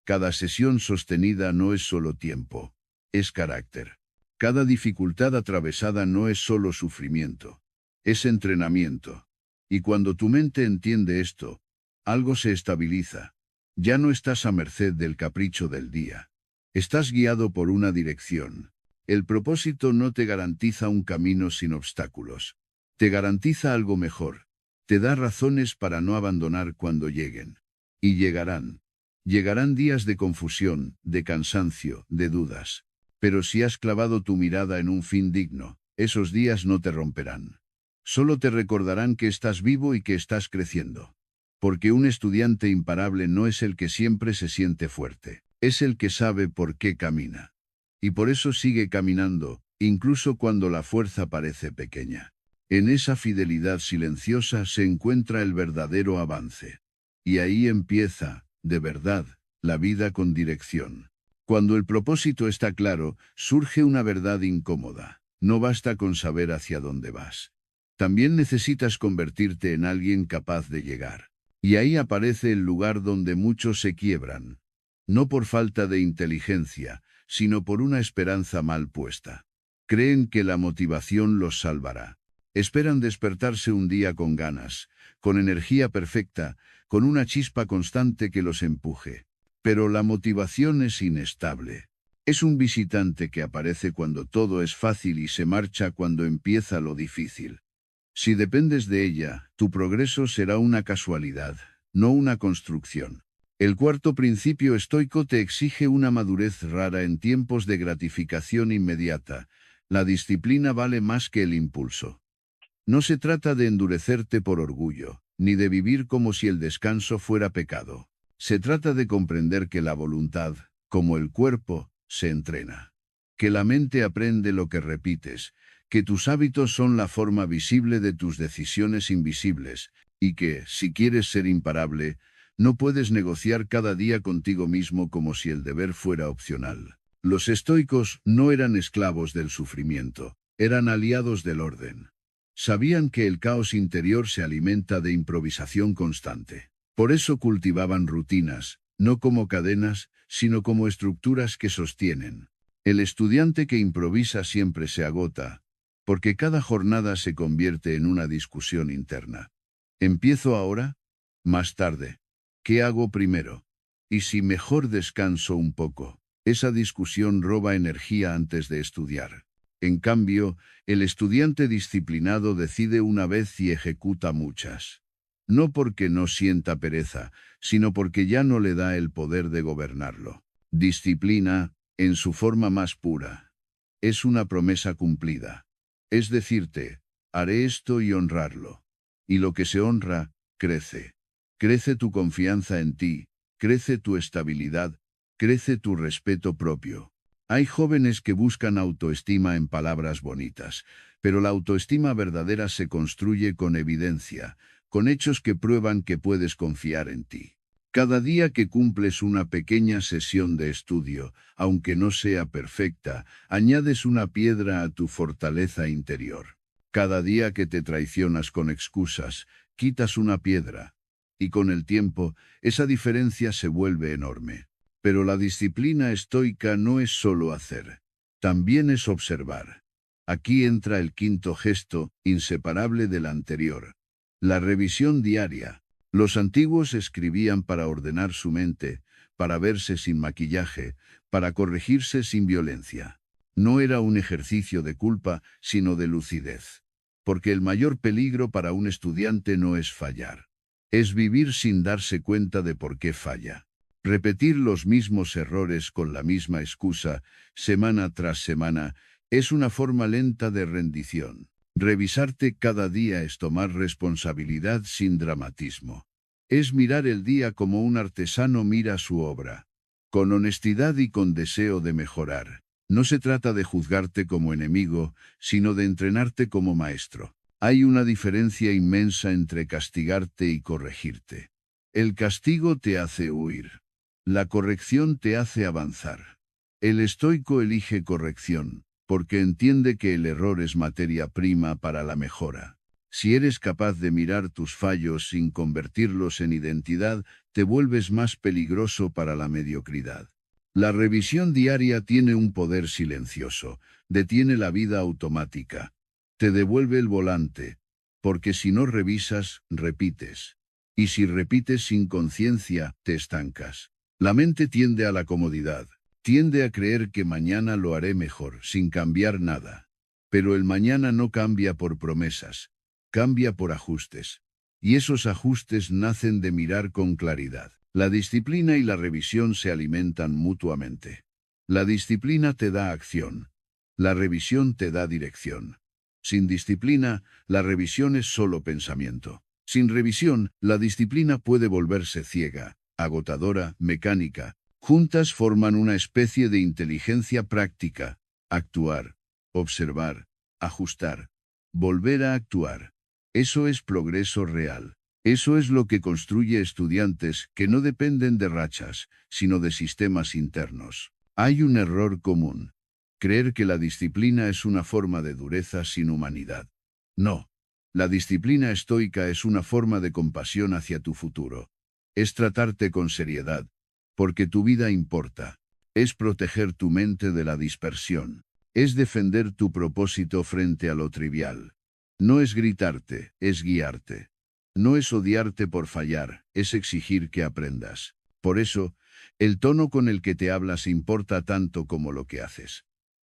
Cada sesión sostenida no es solo tiempo. Es carácter. Cada dificultad atravesada no es solo sufrimiento. Es entrenamiento. Y cuando tu mente entiende esto, algo se estabiliza. Ya no estás a merced del capricho del día. Estás guiado por una dirección. El propósito no te garantiza un camino sin obstáculos. Te garantiza algo mejor. Te da razones para no abandonar cuando lleguen. Y llegarán. Llegarán días de confusión, de cansancio, de dudas. Pero si has clavado tu mirada en un fin digno, esos días no te romperán. Solo te recordarán que estás vivo y que estás creciendo. Porque un estudiante imparable no es el que siempre se siente fuerte, es el que sabe por qué camina. Y por eso sigue caminando, incluso cuando la fuerza parece pequeña. En esa fidelidad silenciosa se encuentra el verdadero avance. Y ahí empieza, de verdad, la vida con dirección. Cuando el propósito está claro, surge una verdad incómoda. No basta con saber hacia dónde vas. También necesitas convertirte en alguien capaz de llegar. Y ahí aparece el lugar donde muchos se quiebran. No por falta de inteligencia, sino por una esperanza mal puesta. Creen que la motivación los salvará. Esperan despertarse un día con ganas, con energía perfecta, con una chispa constante que los empuje. Pero la motivación es inestable. Es un visitante que aparece cuando todo es fácil y se marcha cuando empieza lo difícil. Si dependes de ella, tu progreso será una casualidad, no una construcción. El cuarto principio estoico te exige una madurez rara en tiempos de gratificación inmediata. La disciplina vale más que el impulso. No se trata de endurecerte por orgullo, ni de vivir como si el descanso fuera pecado. Se trata de comprender que la voluntad, como el cuerpo, se entrena. Que la mente aprende lo que repites, que tus hábitos son la forma visible de tus decisiones invisibles, y que, si quieres ser imparable, no puedes negociar cada día contigo mismo como si el deber fuera opcional. Los estoicos no eran esclavos del sufrimiento, eran aliados del orden. Sabían que el caos interior se alimenta de improvisación constante. Por eso cultivaban rutinas, no como cadenas, sino como estructuras que sostienen. El estudiante que improvisa siempre se agota, porque cada jornada se convierte en una discusión interna. ¿Empiezo ahora? Más tarde. ¿Qué hago primero? ¿Y si mejor descanso un poco? Esa discusión roba energía antes de estudiar. En cambio, el estudiante disciplinado decide una vez y ejecuta muchas. No porque no sienta pereza, sino porque ya no le da el poder de gobernarlo. Disciplina, en su forma más pura, es una promesa cumplida. Es decirte, haré esto y honrarlo. Y lo que se honra, crece. Crece tu confianza en ti, crece tu estabilidad, crece tu respeto propio. Hay jóvenes que buscan autoestima en palabras bonitas, pero la autoestima verdadera se construye con evidencia, con hechos que prueban que puedes confiar en ti. Cada día que cumples una pequeña sesión de estudio, aunque no sea perfecta, añades una piedra a tu fortaleza interior. Cada día que te traicionas con excusas, quitas una piedra. Y con el tiempo, esa diferencia se vuelve enorme. Pero la disciplina estoica no es solo hacer, también es observar. Aquí entra el quinto gesto, inseparable del anterior. La revisión diaria. Los antiguos escribían para ordenar su mente, para verse sin maquillaje, para corregirse sin violencia. No era un ejercicio de culpa, sino de lucidez. Porque el mayor peligro para un estudiante no es fallar. Es vivir sin darse cuenta de por qué falla. Repetir los mismos errores con la misma excusa, semana tras semana, es una forma lenta de rendición. Revisarte cada día es tomar responsabilidad sin dramatismo. Es mirar el día como un artesano mira su obra, con honestidad y con deseo de mejorar. No se trata de juzgarte como enemigo, sino de entrenarte como maestro. Hay una diferencia inmensa entre castigarte y corregirte. El castigo te hace huir. La corrección te hace avanzar. El estoico elige corrección, porque entiende que el error es materia prima para la mejora. Si eres capaz de mirar tus fallos sin convertirlos en identidad, te vuelves más peligroso para la mediocridad. La revisión diaria tiene un poder silencioso, detiene la vida automática. Te devuelve el volante, porque si no revisas, repites. Y si repites sin conciencia, te estancas. La mente tiende a la comodidad, tiende a creer que mañana lo haré mejor, sin cambiar nada. Pero el mañana no cambia por promesas, cambia por ajustes. Y esos ajustes nacen de mirar con claridad. La disciplina y la revisión se alimentan mutuamente. La disciplina te da acción. La revisión te da dirección. Sin disciplina, la revisión es solo pensamiento. Sin revisión, la disciplina puede volverse ciega, agotadora, mecánica. Juntas forman una especie de inteligencia práctica. Actuar, observar, ajustar, volver a actuar. Eso es progreso real. Eso es lo que construye estudiantes que no dependen de rachas, sino de sistemas internos. Hay un error común: creer que la disciplina es una forma de dureza sin humanidad. No. La disciplina estoica es una forma de compasión hacia tu futuro. Es tratarte con seriedad, porque tu vida importa. Es proteger tu mente de la dispersión. Es defender tu propósito frente a lo trivial. No es gritarte, es guiarte. No es odiarte por fallar, es exigir que aprendas. Por eso, el tono con el que te hablas importa tanto como lo que haces.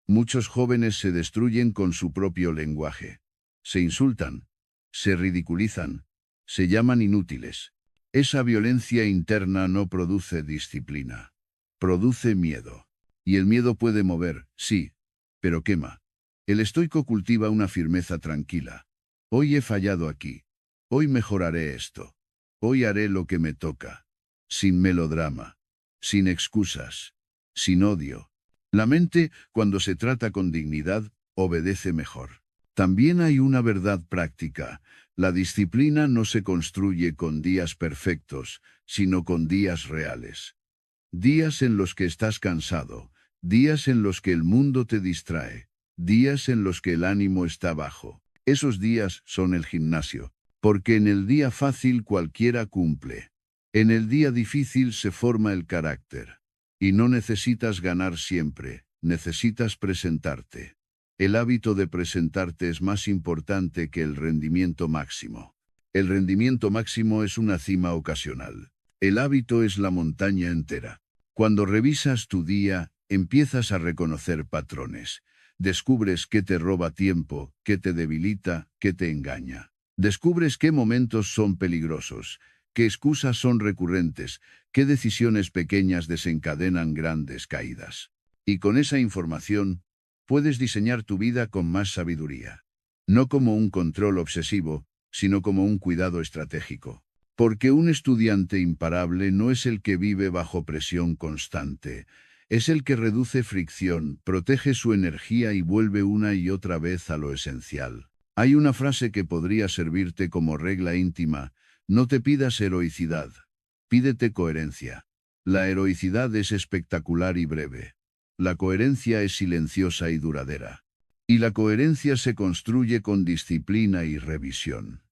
Muchos jóvenes se destruyen con su propio lenguaje. Se insultan, se ridiculizan, se llaman inútiles. Esa violencia interna no produce disciplina. Produce miedo. Y el miedo puede mover, sí, pero quema. El estoico cultiva una firmeza tranquila. Hoy he fallado aquí. Hoy mejoraré esto. Hoy haré lo que me toca. Sin melodrama. Sin excusas. Sin odio. La mente, cuando se trata con dignidad, obedece mejor. También hay una verdad práctica. La disciplina no se construye con días perfectos, sino con días reales. Días en los que estás cansado, días en los que el mundo te distrae, días en los que el ánimo está bajo. Esos días son el gimnasio, porque en el día fácil cualquiera cumple. En el día difícil se forma el carácter. Y no necesitas ganar siempre, necesitas presentarte. El hábito de presentarte es más importante que el rendimiento máximo. El rendimiento máximo es una cima ocasional. El hábito es la montaña entera. Cuando revisas tu día, empiezas a reconocer patrones. Descubres qué te roba tiempo, qué te debilita, qué te engaña. Descubres qué momentos son peligrosos, qué excusas son recurrentes, qué decisiones pequeñas desencadenan grandes caídas. Y con esa información, puedes diseñar tu vida con más sabiduría. No como un control obsesivo, sino como un cuidado estratégico. Porque un estudiante imparable no es el que vive bajo presión constante, Es el que reduce fricción, protege su energía y vuelve una y otra vez a lo esencial. Hay una frase que podría servirte como regla íntima: no te pidas heroicidad, pídete coherencia. La heroicidad es espectacular y breve. La coherencia es silenciosa y duradera. Y la coherencia se construye con disciplina y revisión.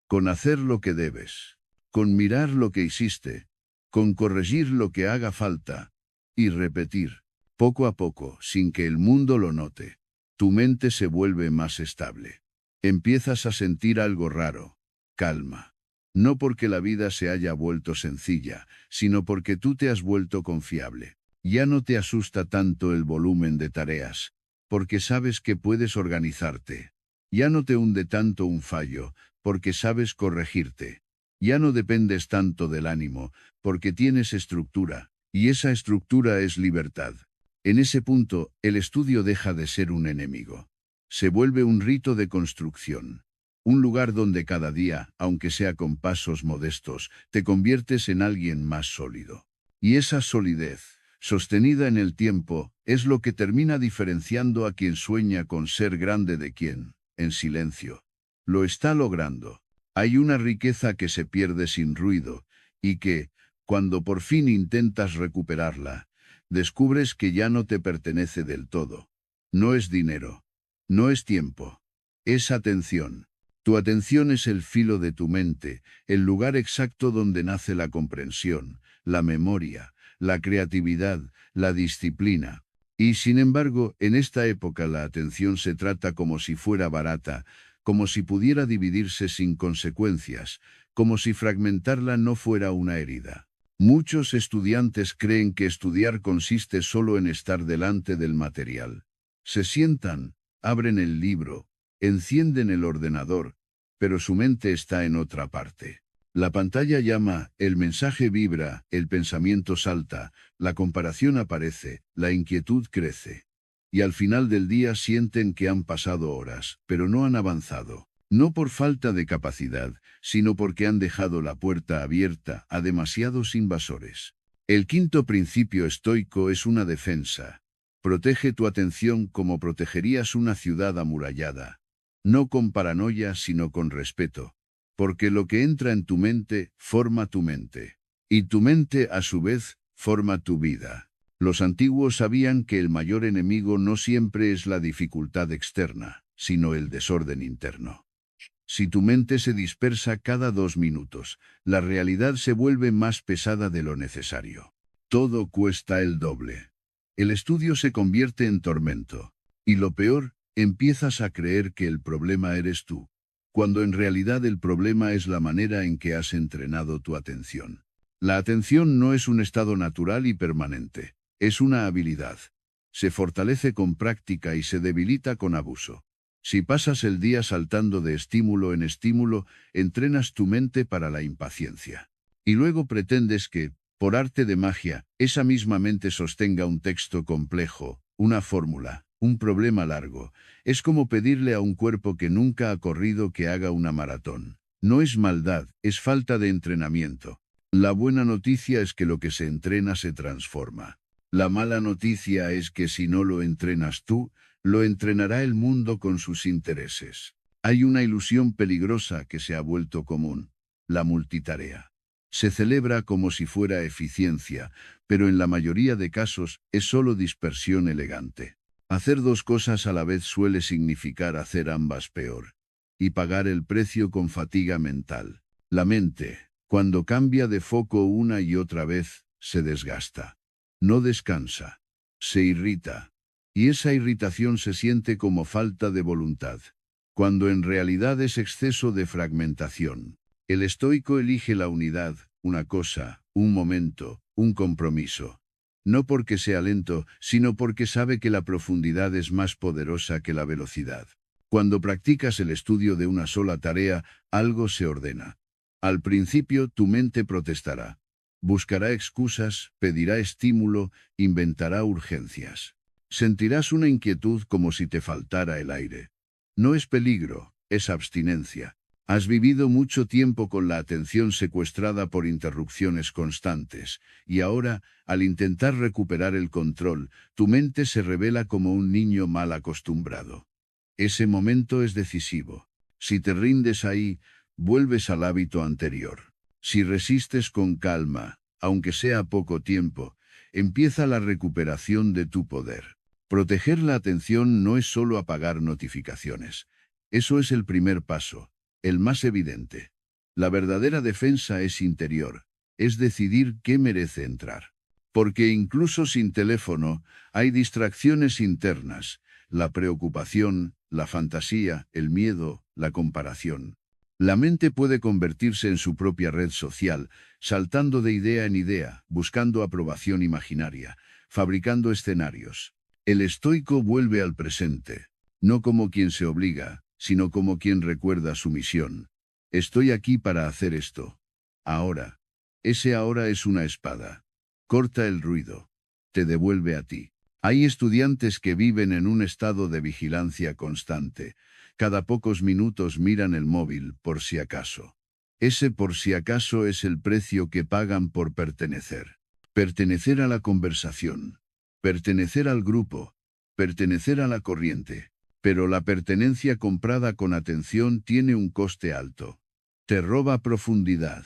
Con hacer lo que debes. Con mirar lo que hiciste. Con corregir lo que haga falta. Y repetir, poco a poco, sin que el mundo lo note. Tu mente se vuelve más estable. Empiezas a sentir algo raro. Calma. No porque la vida se haya vuelto sencilla, sino porque tú te has vuelto confiable. Ya no te asusta tanto el volumen de tareas, porque sabes que puedes organizarte. Ya no te hunde tanto un fallo, porque sabes corregirte. Ya no dependes tanto del ánimo, porque tienes estructura, y esa estructura es libertad. En ese punto, el estudio deja de ser un enemigo. Se vuelve un rito de construcción. Un lugar donde cada día, aunque sea con pasos modestos, te conviertes en alguien más sólido. Y esa solidez, sostenida en el tiempo, es lo que termina diferenciando a quien sueña con ser grande de quien, en silencio, lo está logrando. Hay una riqueza que se pierde sin ruido, y que, cuando por fin intentas recuperarla, descubres que ya no te pertenece del todo. No es dinero, no es tiempo, es atención. Tu atención es el filo de tu mente, el lugar exacto donde nace la comprensión, la memoria, la creatividad, la disciplina. Y sin embargo, en esta época la atención se trata como si fuera barata, como si pudiera dividirse sin consecuencias, como si fragmentarla no fuera una herida. Muchos estudiantes creen que estudiar consiste solo en estar delante del material. Se sientan, abren el libro, encienden el ordenador, pero su mente está en otra parte. La pantalla llama, el mensaje vibra, el pensamiento salta, la comparación aparece, la inquietud crece. Y al final del día sienten que han pasado horas, pero no han avanzado. No por falta de capacidad, sino porque han dejado la puerta abierta a demasiados invasores. El quinto principio estoico es una defensa. Protege tu atención como protegerías una ciudad amurallada. No con paranoia, sino con respeto. Porque lo que entra en tu mente, forma tu mente. Y tu mente, a su vez, forma tu vida. Los antiguos sabían que el mayor enemigo no siempre es la dificultad externa, sino el desorden interno. Si tu mente se dispersa cada 2 minutos, la realidad se vuelve más pesada de lo necesario. Todo cuesta el doble. El estudio se convierte en tormento. Y lo peor, empiezas a creer que el problema eres tú, cuando en realidad el problema es la manera en que has entrenado tu atención. La atención no es un estado natural y permanente, es una habilidad. Se fortalece con práctica y se debilita con abuso. Si pasas el día saltando de estímulo en estímulo, entrenas tu mente para la impaciencia. Y luego pretendes que, por arte de magia, esa misma mente sostenga un texto complejo, una fórmula, un problema largo. Es como pedirle a un cuerpo que nunca ha corrido que haga una maratón. No es maldad, es falta de entrenamiento. La buena noticia es que lo que se entrena se transforma. La mala noticia es que si no lo entrenas tú, lo entrenará el mundo con sus intereses. Hay una ilusión peligrosa que se ha vuelto común: la multitarea. Se celebra como si fuera eficiencia, pero en la mayoría de casos es solo dispersión elegante. Hacer 2 cosas a la vez suele significar hacer ambas peor, y pagar el precio con fatiga mental. La mente, cuando cambia de foco una y otra vez, se desgasta. No descansa. Se irrita. Y esa irritación se siente como falta de voluntad, cuando en realidad es exceso de fragmentación. El estoico elige la unidad, una cosa, un momento, un compromiso. No porque sea lento, sino porque sabe que la profundidad es más poderosa que la velocidad. Cuando practicas el estudio de una sola tarea, algo se ordena. Al principio tu mente protestará. Buscará excusas, pedirá estímulo, inventará urgencias. Sentirás una inquietud como si te faltara el aire. No es peligro, es abstinencia. Has vivido mucho tiempo con la atención secuestrada por interrupciones constantes, y ahora, al intentar recuperar el control, tu mente se revela como un niño mal acostumbrado. Ese momento es decisivo. Si te rindes ahí, vuelves al hábito anterior. Si resistes con calma, aunque sea poco tiempo, empieza la recuperación de tu poder. Proteger la atención no es solo apagar notificaciones. Eso es el primer paso, el más evidente. La verdadera defensa es interior, es decidir qué merece entrar. Porque incluso sin teléfono, hay distracciones internas, la preocupación, la fantasía, el miedo, la comparación. La mente puede convertirse en su propia red social, saltando de idea en idea, buscando aprobación imaginaria, fabricando escenarios. El estoico vuelve al presente, no como quien se obliga, sino como quien recuerda su misión. Estoy aquí para hacer esto. Ahora. Ese ahora es una espada. Corta el ruido. Te devuelve a ti. Hay estudiantes que viven en un estado de vigilancia constante. Cada pocos minutos miran el móvil, por si acaso. Ese por si acaso es el precio que pagan por pertenecer. Pertenecer a la conversación. Pertenecer al grupo. Pertenecer a la corriente. Pero la pertenencia comprada con atención tiene un coste alto. Te roba profundidad.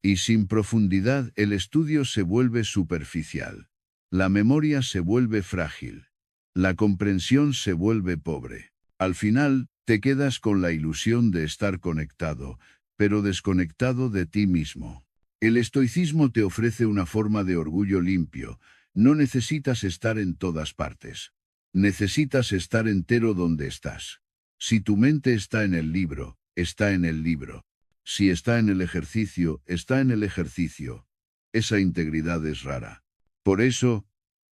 Y sin profundidad el estudio se vuelve superficial. La memoria se vuelve frágil. La comprensión se vuelve pobre. Al final, te quedas con la ilusión de estar conectado, pero desconectado de ti mismo. El estoicismo te ofrece una forma de orgullo limpio. No necesitas estar en todas partes. Necesitas estar entero donde estás. Si tu mente está en el libro, está en el libro. Si está en el ejercicio, está en el ejercicio. Esa integridad es rara. Por eso,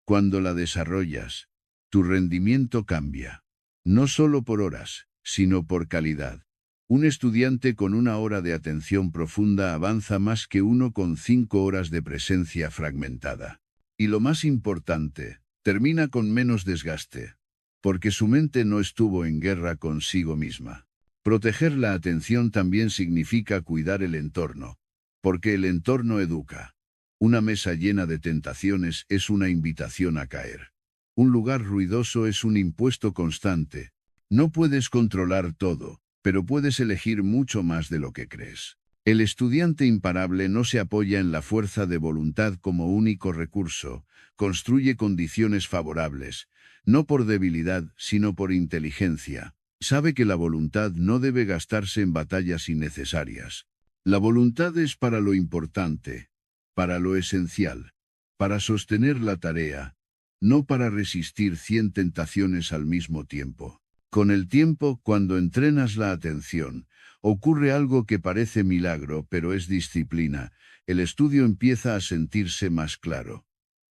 cuando la desarrollas, tu rendimiento cambia. No solo por horas, sino por calidad. Un estudiante con 1 hora de atención profunda avanza más que uno con 5 horas de presencia fragmentada. Y lo más importante, termina con menos desgaste, porque su mente no estuvo en guerra consigo misma. Proteger la atención también significa cuidar el entorno, porque el entorno educa. Una mesa llena de tentaciones es una invitación a caer. Un lugar ruidoso es un impuesto constante. No puedes controlar todo, pero puedes elegir mucho más de lo que crees. El estudiante imparable no se apoya en la fuerza de voluntad como único recurso, construye condiciones favorables, no por debilidad, sino por inteligencia. Sabe que la voluntad no debe gastarse en batallas innecesarias. La voluntad es para lo importante, para lo esencial, para sostener la tarea, no para resistir 100 tentaciones al mismo tiempo. Con el tiempo, cuando entrenas la atención, ocurre algo que parece milagro, pero es disciplina. El estudio empieza a sentirse más claro.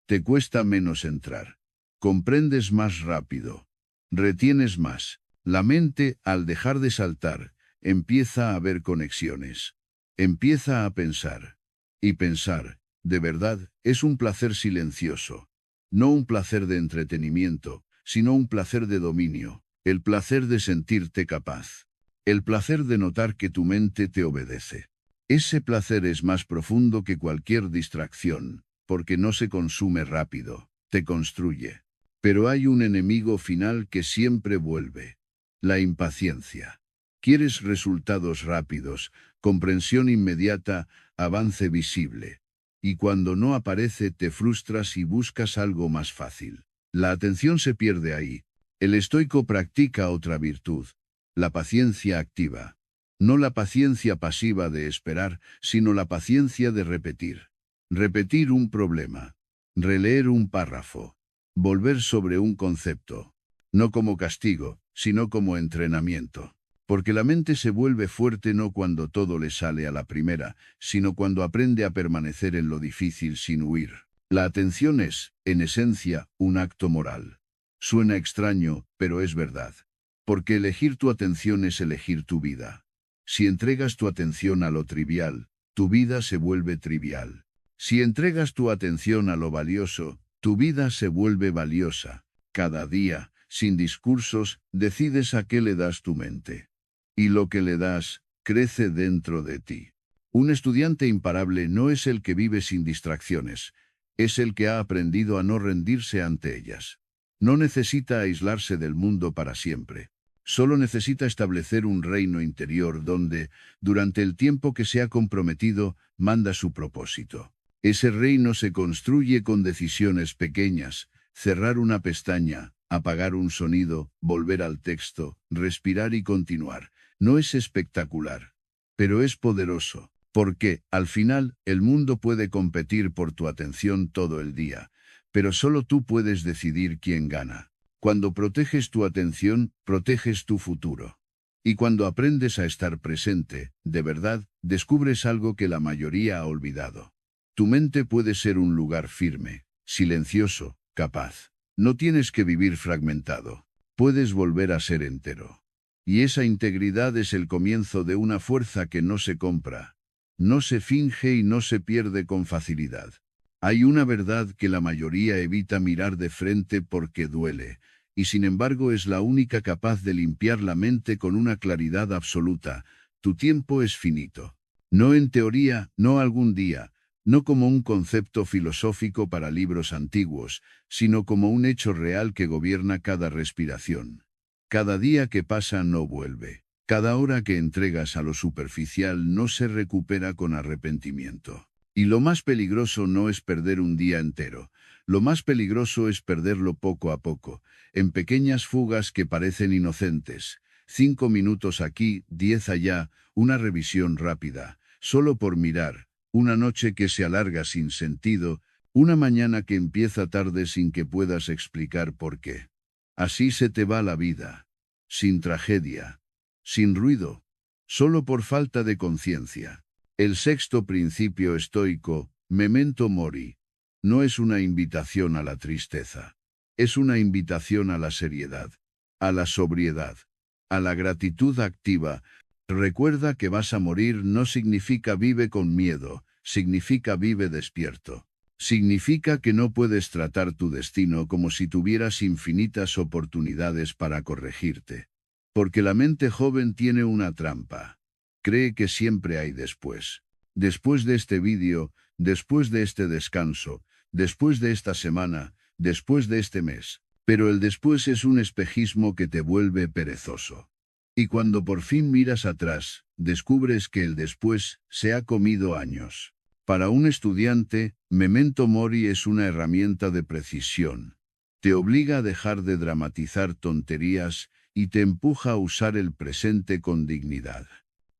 Te cuesta menos entrar. Comprendes más rápido. Retienes más. La mente, al dejar de saltar, empieza a ver conexiones. Empieza a pensar. Y pensar, de verdad, es un placer silencioso. No un placer de entretenimiento, sino un placer de dominio. El placer de sentirte capaz. El placer de notar que tu mente te obedece. Ese placer es más profundo que cualquier distracción, porque no se consume rápido, te construye. Pero hay un enemigo final que siempre vuelve. La impaciencia. Quieres resultados rápidos, comprensión inmediata, avance visible. Y cuando no aparece te frustras y buscas algo más fácil. La atención se pierde ahí. El estoico practica otra virtud, la paciencia activa. No la paciencia pasiva de esperar, sino la paciencia de repetir. Repetir un problema. Releer un párrafo. Volver sobre un concepto. No como castigo, sino como entrenamiento. Porque la mente se vuelve fuerte no cuando todo le sale a la primera, sino cuando aprende a permanecer en lo difícil sin huir. La atención es, en esencia, un acto moral. Suena extraño, pero es verdad. Porque elegir tu atención es elegir tu vida. Si entregas tu atención a lo trivial, tu vida se vuelve trivial. Si entregas tu atención a lo valioso, tu vida se vuelve valiosa. Cada día, sin discursos, decides a qué le das tu mente. Y lo que le das, crece dentro de ti. Un estudiante imparable no es el que vive sin distracciones, es el que ha aprendido a no rendirse ante ellas. No necesita aislarse del mundo para siempre. Solo necesita establecer un reino interior donde, durante el tiempo que se ha comprometido, manda su propósito. Ese reino se construye con decisiones pequeñas: cerrar una pestaña, apagar un sonido, volver al texto, respirar y continuar. No es espectacular, pero es poderoso, porque, al final, el mundo puede competir por tu atención todo el día, pero solo tú puedes decidir quién gana. Cuando proteges tu atención, proteges tu futuro. Y cuando aprendes a estar presente, de verdad, descubres algo que la mayoría ha olvidado. Tu mente puede ser un lugar firme, silencioso, capaz. No tienes que vivir fragmentado. Puedes volver a ser entero. Y esa integridad es el comienzo de una fuerza que no se compra, no se finge y no se pierde con facilidad. Hay una verdad que la mayoría evita mirar de frente porque duele, y sin embargo es la única capaz de limpiar la mente con una claridad absoluta: tu tiempo es finito. No en teoría, no algún día, no como un concepto filosófico para libros antiguos, sino como un hecho real que gobierna cada respiración. Cada día que pasa no vuelve. Cada hora que entregas a lo superficial no se recupera con arrepentimiento. Y lo más peligroso no es perder un día entero. Lo más peligroso es perderlo poco a poco, en pequeñas fugas que parecen inocentes. 5 minutos aquí, 10 allá, una revisión rápida, solo por mirar, una noche que se alarga sin sentido, una mañana que empieza tarde sin que puedas explicar por qué. Así se te va la vida, sin tragedia, sin ruido, solo por falta de conciencia. El sexto principio estoico, memento mori, no es una invitación a la tristeza. Es una invitación a la seriedad, a la sobriedad, a la gratitud activa. Recuerda que vas a morir no significa vive con miedo, significa vive despierto. Significa que no puedes tratar tu destino como si tuvieras infinitas oportunidades para corregirte. Porque la mente joven tiene una trampa. Cree que siempre hay después. Después de este vídeo, después de este descanso, después de esta semana, después de este mes. Pero el después es un espejismo que te vuelve perezoso. Y cuando por fin miras atrás, descubres que el después se ha comido años. Para un estudiante, memento mori es una herramienta de precisión. Te obliga a dejar de dramatizar tonterías y te empuja a usar el presente con dignidad.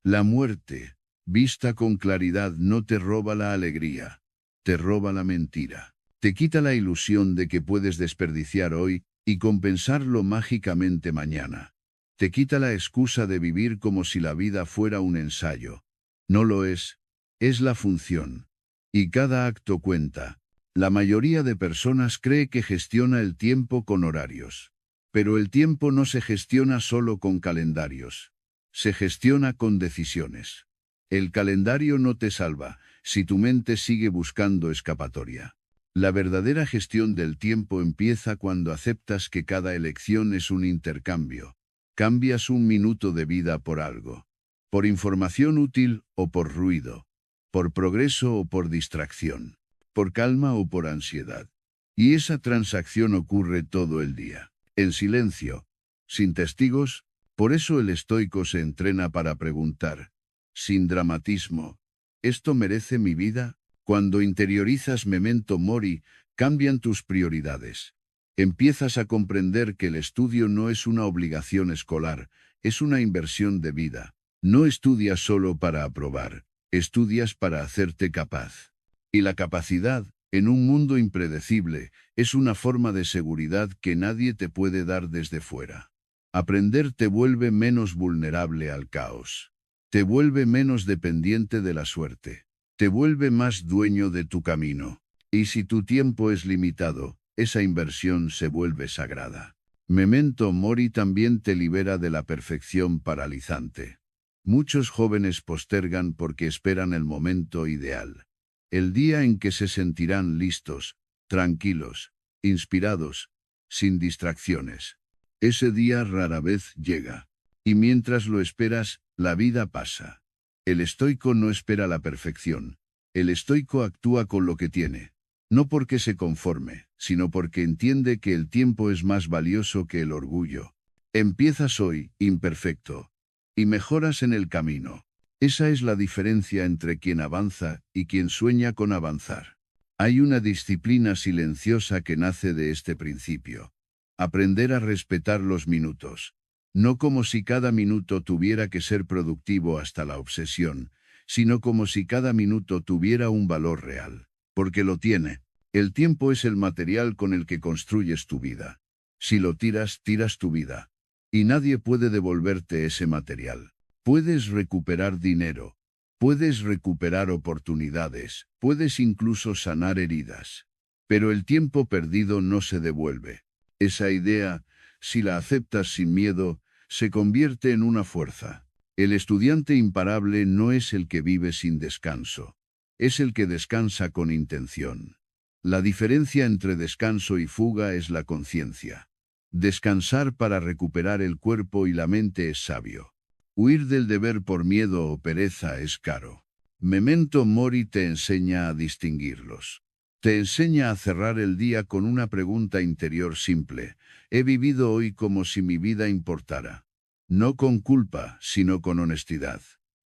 La muerte, vista con claridad, no te roba la alegría, te roba la mentira. Te quita la ilusión de que puedes desperdiciar hoy y compensarlo mágicamente mañana. Te quita la excusa de vivir como si la vida fuera un ensayo. No lo es, es la función. Y cada acto cuenta. La mayoría de personas cree que gestiona el tiempo con horarios. Pero el tiempo no se gestiona solo con calendarios. Se gestiona con decisiones. El calendario no te salva si tu mente sigue buscando escapatoria. La verdadera gestión del tiempo empieza cuando aceptas que cada elección es un intercambio. Cambias un minuto de vida por algo. Por información útil o por ruido. Por progreso o por distracción. Por calma o por ansiedad. Y esa transacción ocurre todo el día. En silencio. Sin testigos. Por eso el estoico se entrena para preguntar. Sin dramatismo. ¿Esto merece mi vida? Cuando interiorizas memento mori, cambian tus prioridades. Empiezas a comprender que el estudio no es una obligación escolar, es una inversión de vida. No estudias solo para aprobar, estudias para hacerte capaz. Y la capacidad, en un mundo impredecible, es una forma de seguridad que nadie te puede dar desde fuera. Aprender te vuelve menos vulnerable al caos. Te vuelve menos dependiente de la suerte. Te vuelve más dueño de tu camino. Y si tu tiempo es limitado, esa inversión se vuelve sagrada. Memento mori también te libera de la perfección paralizante. Muchos jóvenes postergan porque esperan el momento ideal. El día en que se sentirán listos, tranquilos, inspirados, sin distracciones. Ese día rara vez llega. Y mientras lo esperas, La vida pasa. El estoico no espera la perfección. El estoico actúa con lo que tiene. No porque se conforme, sino porque entiende que el tiempo es más valioso que el orgullo. Empiezas hoy, imperfecto, y mejoras en el camino. Esa es la diferencia entre quien avanza y quien sueña con avanzar. Hay una disciplina silenciosa que nace de este principio. Aprender a respetar los minutos. No como si cada minuto tuviera que ser productivo hasta la obsesión, sino como si cada minuto tuviera un valor real. Porque lo tiene. El tiempo es el material con el que construyes tu vida. Si lo tiras, tiras tu vida. Y nadie puede devolverte ese material. Puedes recuperar dinero. Puedes recuperar oportunidades. Puedes incluso sanar heridas. Pero el tiempo perdido no se devuelve. Esa idea, si la aceptas sin miedo, se convierte en una fuerza. El estudiante imparable no es el que vive sin descanso. Es el que descansa con intención. La diferencia entre descanso y fuga es la conciencia. Descansar para recuperar el cuerpo y la mente es sabio. Huir del deber por miedo o pereza es caro. Memento Mori te enseña a distinguirlos. Te enseña a cerrar el día con una pregunta interior simple. He vivido hoy como si mi vida importara. No con culpa, sino con honestidad.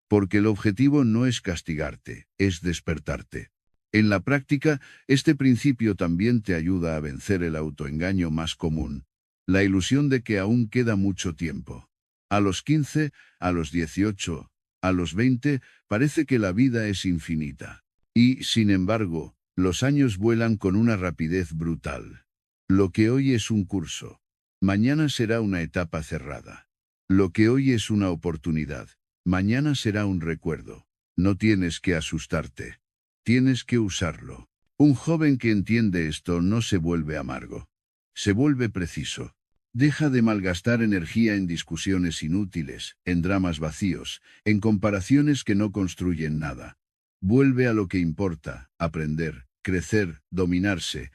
Porque el objetivo no es castigarte, es despertarte. En la práctica, este principio también te ayuda a vencer el autoengaño más común, la ilusión de que aún queda mucho tiempo. A los 15, a los 18, a los 20, parece que la vida es infinita. Y, sin embargo, los años vuelan con una rapidez brutal. Lo que hoy es un curso, mañana será una etapa cerrada. Lo que hoy es una oportunidad, mañana será un recuerdo. No tienes que asustarte. Tienes que usarlo. Un joven que entiende esto no se vuelve amargo. Se vuelve preciso. Deja de malgastar energía en discusiones inútiles, en dramas vacíos, en comparaciones que no construyen nada. Vuelve a lo que importa, aprender, crecer, dominarse.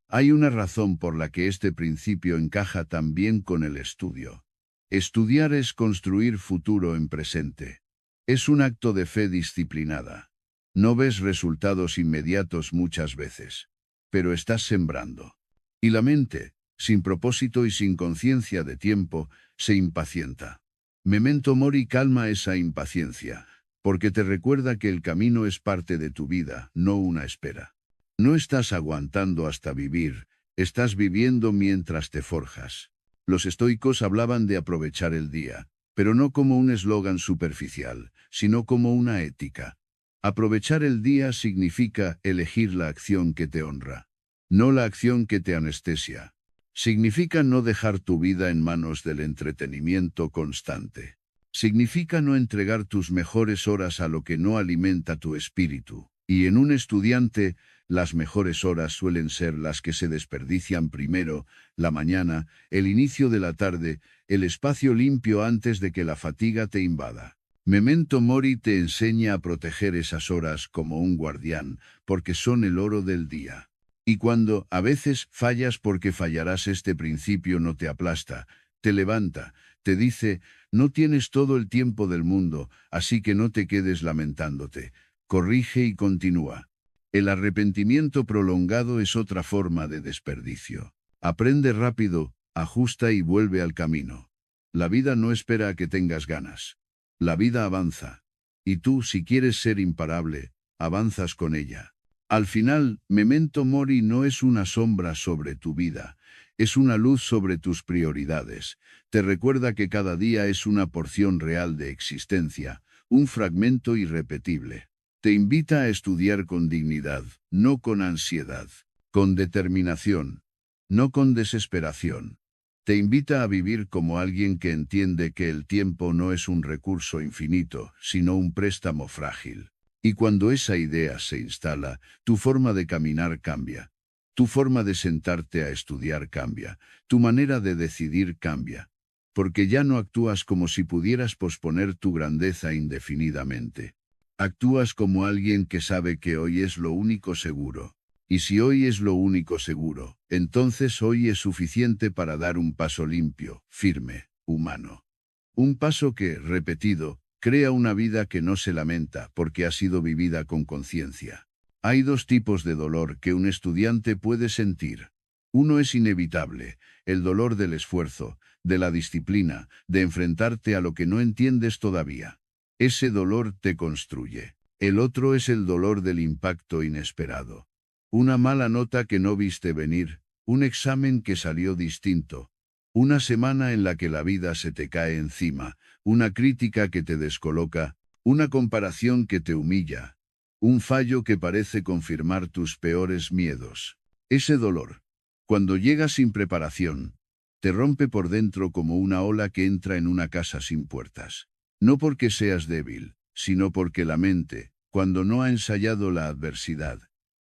Hay una razón por la que este principio encaja tan bien con el estudio. Estudiar es construir futuro en presente. Es un acto de fe disciplinada. No ves resultados inmediatos muchas veces, pero estás sembrando. Y la mente, sin propósito y sin conciencia de tiempo, se impacienta. Memento Mori calma esa impaciencia, porque te recuerda que el camino es parte de tu vida, no una espera. No estás aguantando hasta vivir, estás viviendo mientras te forjas. Los estoicos hablaban de aprovechar el día, pero no como un eslogan superficial, sino como una ética. Aprovechar el día significa elegir la acción que te honra, no la acción que te anestesia. Significa no dejar tu vida en manos del entretenimiento constante. Significa no entregar tus mejores horas a lo que no alimenta tu espíritu. Y en un estudiante, las mejores horas suelen ser las que se desperdician primero, la mañana, el inicio de la tarde, el espacio limpio antes de que la fatiga te invada. Memento Mori te enseña a proteger esas horas como un guardián, porque son el oro del día. Y cuando, a veces, fallas porque fallarás, este principio no te aplasta, te levanta, te dice, no tienes todo el tiempo del mundo, así que no te quedes lamentándote. Corrige y continúa. El arrepentimiento prolongado es otra forma de desperdicio. Aprende rápido, ajusta y vuelve al camino. La vida no espera a que tengas ganas. La vida avanza. Y tú, si quieres ser imparable, avanzas con ella. Al final, Memento Mori no es una sombra sobre tu vida, es una luz sobre tus prioridades. Te recuerda que cada día es una porción real de existencia, un fragmento irrepetible. Te invita a estudiar con dignidad, no con ansiedad, con determinación, no con desesperación. Te invita a vivir como alguien que entiende que el tiempo no es un recurso infinito, sino un préstamo frágil. Y cuando esa idea se instala, tu forma de caminar cambia. Tu forma de sentarte a estudiar cambia. Tu manera de decidir cambia. Porque ya no actúas como si pudieras posponer tu grandeza indefinidamente. Actúas como alguien que sabe que hoy es lo único seguro. Y si hoy es lo único seguro, entonces hoy es suficiente para dar un paso limpio, firme, humano. Un paso que, repetido, Crea una vida que no se lamenta porque ha sido vivida con conciencia. Hay dos tipos de dolor que un estudiante puede sentir. Uno es inevitable, el dolor del esfuerzo, de la disciplina, de enfrentarte a lo que no entiendes todavía. Ese dolor te construye. El otro es el dolor del impacto inesperado. Una mala nota que no viste venir, un examen que salió distinto, una semana en la que la vida se te cae encima, una crítica que te descoloca, una comparación que te humilla, un fallo que parece confirmar tus peores miedos. Ese dolor, cuando llega sin preparación, te rompe por dentro como una ola que entra en una casa sin puertas. No porque seas débil, sino porque la mente, cuando no ha ensayado la adversidad,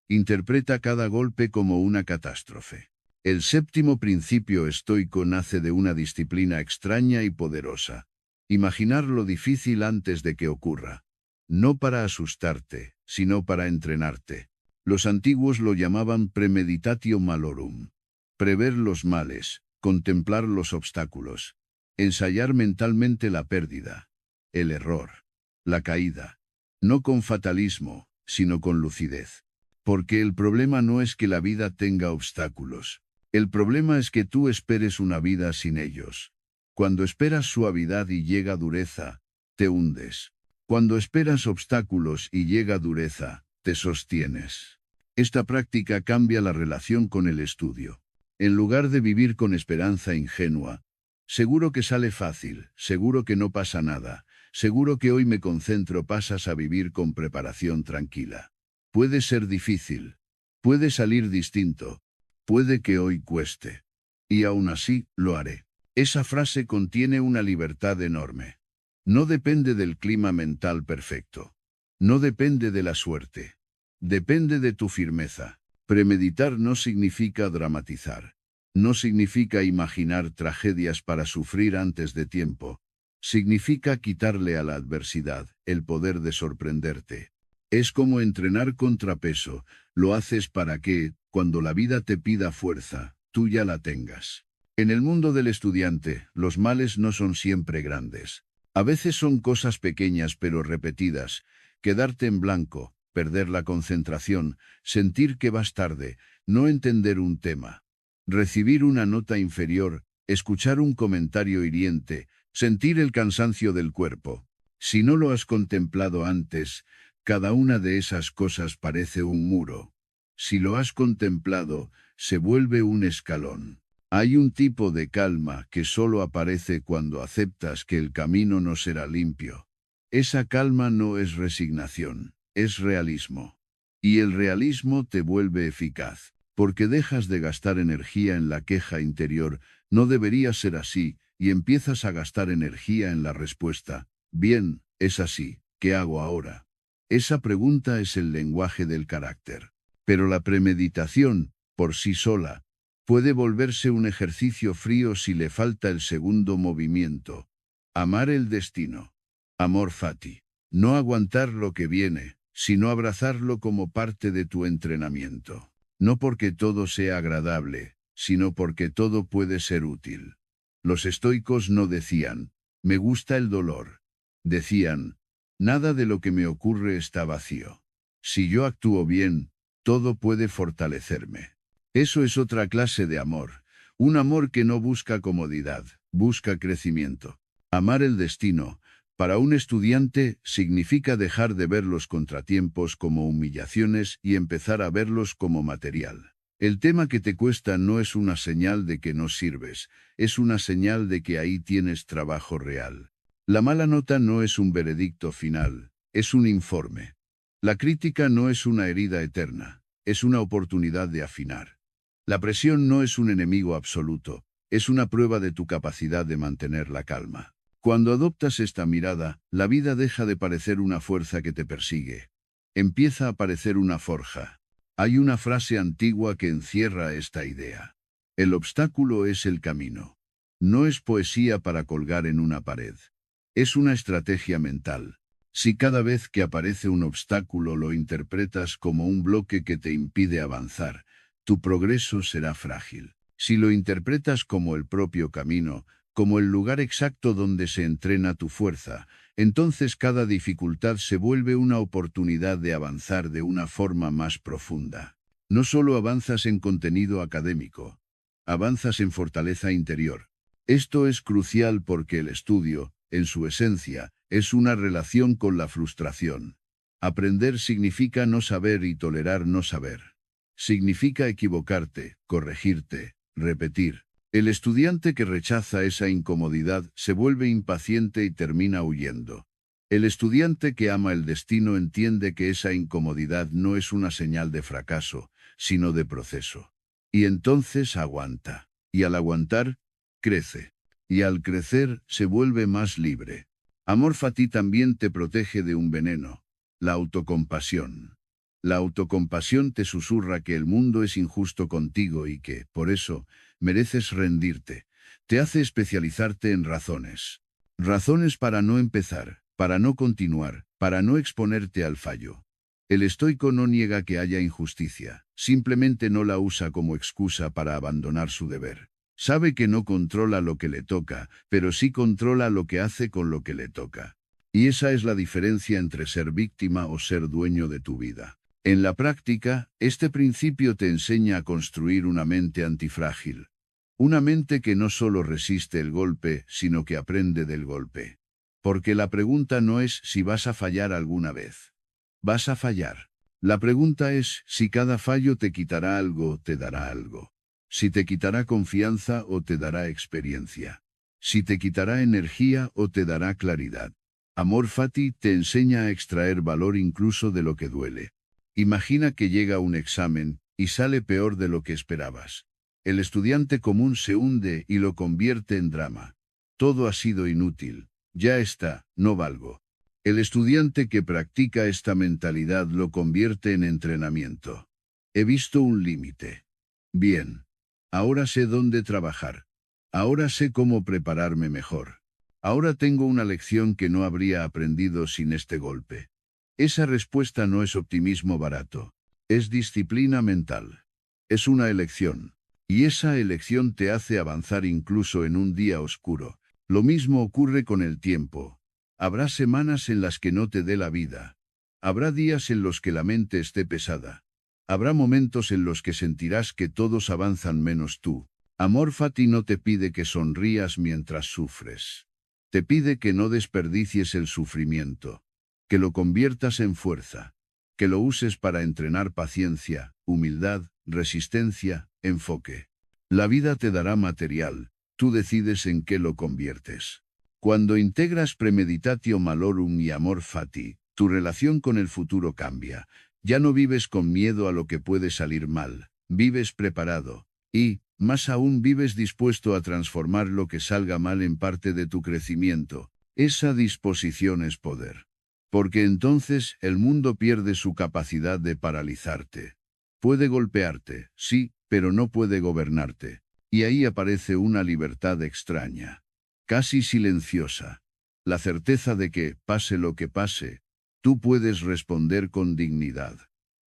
interpreta cada golpe como una catástrofe. El séptimo principio estoico nace de una disciplina extraña y poderosa. Imaginar lo difícil antes de que ocurra. No para asustarte, sino para entrenarte. Los antiguos lo llamaban premeditatio malorum. Prever los males, contemplar los obstáculos, ensayar mentalmente la pérdida, el error, la caída. No con fatalismo, sino con lucidez. Porque el problema no es que la vida tenga obstáculos. El problema es que tú esperes una vida sin ellos. Cuando esperas suavidad y llega dureza, te hundes. Cuando esperas obstáculos y llega dureza, te sostienes. Esta práctica cambia la relación con el estudio. En lugar de vivir con esperanza ingenua, seguro que sale fácil, seguro que no pasa nada, seguro que hoy me concentro, pasas a vivir con preparación tranquila. Puede ser difícil, puede salir distinto, puede que hoy cueste. Y aún así, lo haré. Esa frase contiene una libertad enorme. No depende del clima mental perfecto. No depende de la suerte. Depende de tu firmeza. Premeditar no significa dramatizar. No significa imaginar tragedias para sufrir antes de tiempo. Significa quitarle a la adversidad el poder de sorprenderte. Es como entrenar contrapeso. Lo haces para que, cuando la vida te pida fuerza, tú ya la tengas. En el mundo del estudiante, los males no son siempre grandes. A veces son cosas pequeñas pero repetidas, quedarte en blanco, perder la concentración, sentir que vas tarde, no entender un tema, recibir una nota inferior, escuchar un comentario hiriente, sentir el cansancio del cuerpo. Si no lo has contemplado antes, cada una de esas cosas parece un muro. Si lo has contemplado, se vuelve un escalón. Hay un tipo de calma que solo aparece cuando aceptas que el camino no será limpio. Esa calma no es resignación, es realismo. Y el realismo te vuelve eficaz, porque dejas de gastar energía en la queja interior, no debería ser así, y empiezas a gastar energía en la respuesta. Bien, es así, ¿qué hago ahora? Esa pregunta es el lenguaje del carácter. Pero la premeditación, por sí sola, puede volverse un ejercicio frío si le falta el segundo movimiento. Amar el destino. Amor fati. No aguantar lo que viene, sino abrazarlo como parte de tu entrenamiento. No porque todo sea agradable, sino porque todo puede ser útil. Los estoicos no decían, me gusta el dolor. Decían, nada de lo que me ocurre está vacío. Si yo actúo bien, todo puede fortalecerme. Eso es otra clase de amor, un amor que no busca comodidad, busca crecimiento. Amar el destino, para un estudiante, significa dejar de ver los contratiempos como humillaciones y empezar a verlos como material. El tema que te cuesta no es una señal de que no sirves, es una señal de que ahí tienes trabajo real. La mala nota no es un veredicto final, es un informe. La crítica no es una herida eterna, es una oportunidad de afinar. La presión no es un enemigo absoluto, es una prueba de tu capacidad de mantener la calma. Cuando adoptas esta mirada, la vida deja de parecer una fuerza que te persigue. Empieza a parecer una forja. Hay una frase antigua que encierra esta idea. El obstáculo es el camino. No es poesía para colgar en una pared. Es una estrategia mental. Si cada vez que aparece un obstáculo lo interpretas como un bloque que te impide avanzar, tu progreso será frágil. Si lo interpretas como el propio camino, como el lugar exacto donde se entrena tu fuerza, entonces cada dificultad se vuelve una oportunidad de avanzar de una forma más profunda. No solo avanzas en contenido académico, avanzas en fortaleza interior. Esto es crucial porque el estudio, en su esencia, es una relación con la frustración. Aprender significa no saber y tolerar no saber. Significa equivocarte, corregirte, repetir. El estudiante que rechaza esa incomodidad se vuelve impaciente y termina huyendo. El estudiante que ama el destino entiende que esa incomodidad no es una señal de fracaso, sino de proceso. Y entonces aguanta. Y al aguantar, crece. Y al crecer, se vuelve más libre. Amor fati también te protege de un veneno, la autocompasión. La autocompasión te susurra que el mundo es injusto contigo y que, por eso, mereces rendirte. Te hace especializarte en razones. Razones para no empezar, para no continuar, para no exponerte al fallo. El estoico no niega que haya injusticia, simplemente no la usa como excusa para abandonar su deber. Sabe que no controla lo que le toca, pero sí controla lo que hace con lo que le toca. Y esa es la diferencia entre ser víctima o ser dueño de tu vida. En la práctica, este principio te enseña a construir una mente antifrágil. Una mente que no solo resiste el golpe, sino que aprende del golpe. Porque la pregunta no es si vas a fallar alguna vez. Vas a fallar. La pregunta es si cada fallo te quitará algo o te dará algo. Si te quitará confianza o te dará experiencia. Si te quitará energía o te dará claridad. Amor fati te enseña a extraer valor incluso de lo que duele. Imagina que llega un examen y sale peor de lo que esperabas. El estudiante común se hunde y lo convierte en drama. Todo ha sido inútil. Ya está, no valgo. El estudiante que practica esta mentalidad lo convierte en entrenamiento. He visto un límite. Bien. Ahora sé dónde trabajar. Ahora sé cómo prepararme mejor. Ahora tengo una lección que no habría aprendido sin este golpe. Esa respuesta no es optimismo barato. Es disciplina mental. Es una elección. Y esa elección te hace avanzar incluso en un día oscuro. Lo mismo ocurre con el tiempo. Habrá semanas en las que no te dé la vida. Habrá días en los que la mente esté pesada. Habrá momentos en los que sentirás que todos avanzan menos tú. Amor fati no te pide que sonrías mientras sufres. Te pide que no desperdicies el sufrimiento. Que lo conviertas en fuerza. Que lo uses para entrenar paciencia, humildad, resistencia, enfoque. La vida te dará material. Tú decides en qué lo conviertes. Cuando integras premeditatio malorum y amor fati, tu relación con el futuro cambia. Ya no vives con miedo a lo que puede salir mal, vives preparado. Y, más aún, vives dispuesto a transformar lo que salga mal en parte de tu crecimiento. Esa disposición es poder. Porque entonces el mundo pierde su capacidad de paralizarte. Puede golpearte, sí, pero no puede gobernarte. Y ahí aparece una libertad extraña. Casi silenciosa. La certeza de que, pase lo que pase, tú puedes responder con dignidad.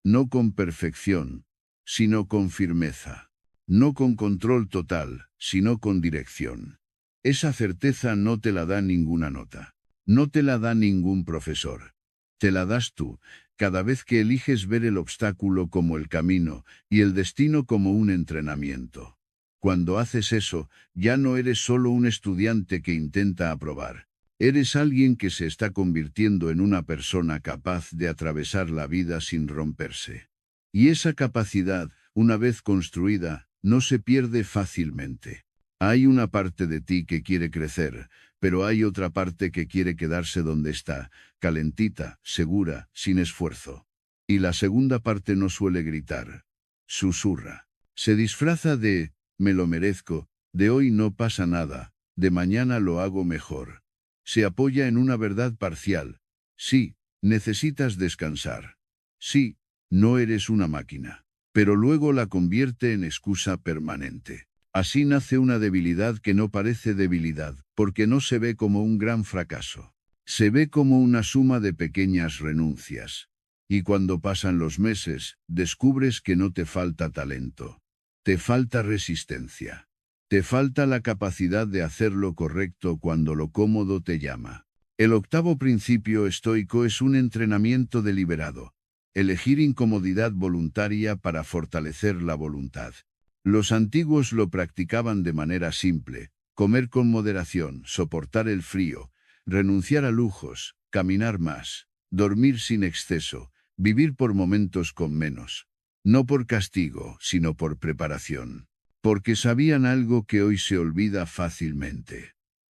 No con perfección, sino con firmeza. No con control total, sino con dirección. Esa certeza no te la da ninguna nota. No te la da ningún profesor. Te la das tú, cada vez que eliges ver el obstáculo como el camino y el destino como un entrenamiento. Cuando haces eso, ya no eres solo un estudiante que intenta aprobar. Eres alguien que se está convirtiendo en una persona capaz de atravesar la vida sin romperse. Y esa capacidad, una vez construida, no se pierde fácilmente. Hay una parte de ti que quiere crecer, pero hay otra parte que quiere quedarse donde está, calentita, segura, sin esfuerzo. Y la segunda parte no suele gritar. Susurra. Se disfraza de, me lo merezco, de hoy no pasa nada, de mañana lo hago mejor. Se apoya en una verdad parcial. Sí, necesitas descansar. Sí, no eres una máquina. Pero luego la convierte en excusa permanente. Así nace una debilidad que no parece debilidad, porque no se ve como un gran fracaso. Se ve como una suma de pequeñas renuncias. Y cuando pasan los meses, descubres que no te falta talento. Te falta resistencia. Te falta la capacidad de hacer lo correcto cuando lo cómodo te llama. El octavo principio estoico es un entrenamiento deliberado. Elegir incomodidad voluntaria para fortalecer la voluntad. Los antiguos lo practicaban de manera simple: comer con moderación, soportar el frío, renunciar a lujos, caminar más, dormir sin exceso, vivir por momentos con menos. No por castigo, sino por preparación. Porque sabían algo que hoy se olvida fácilmente.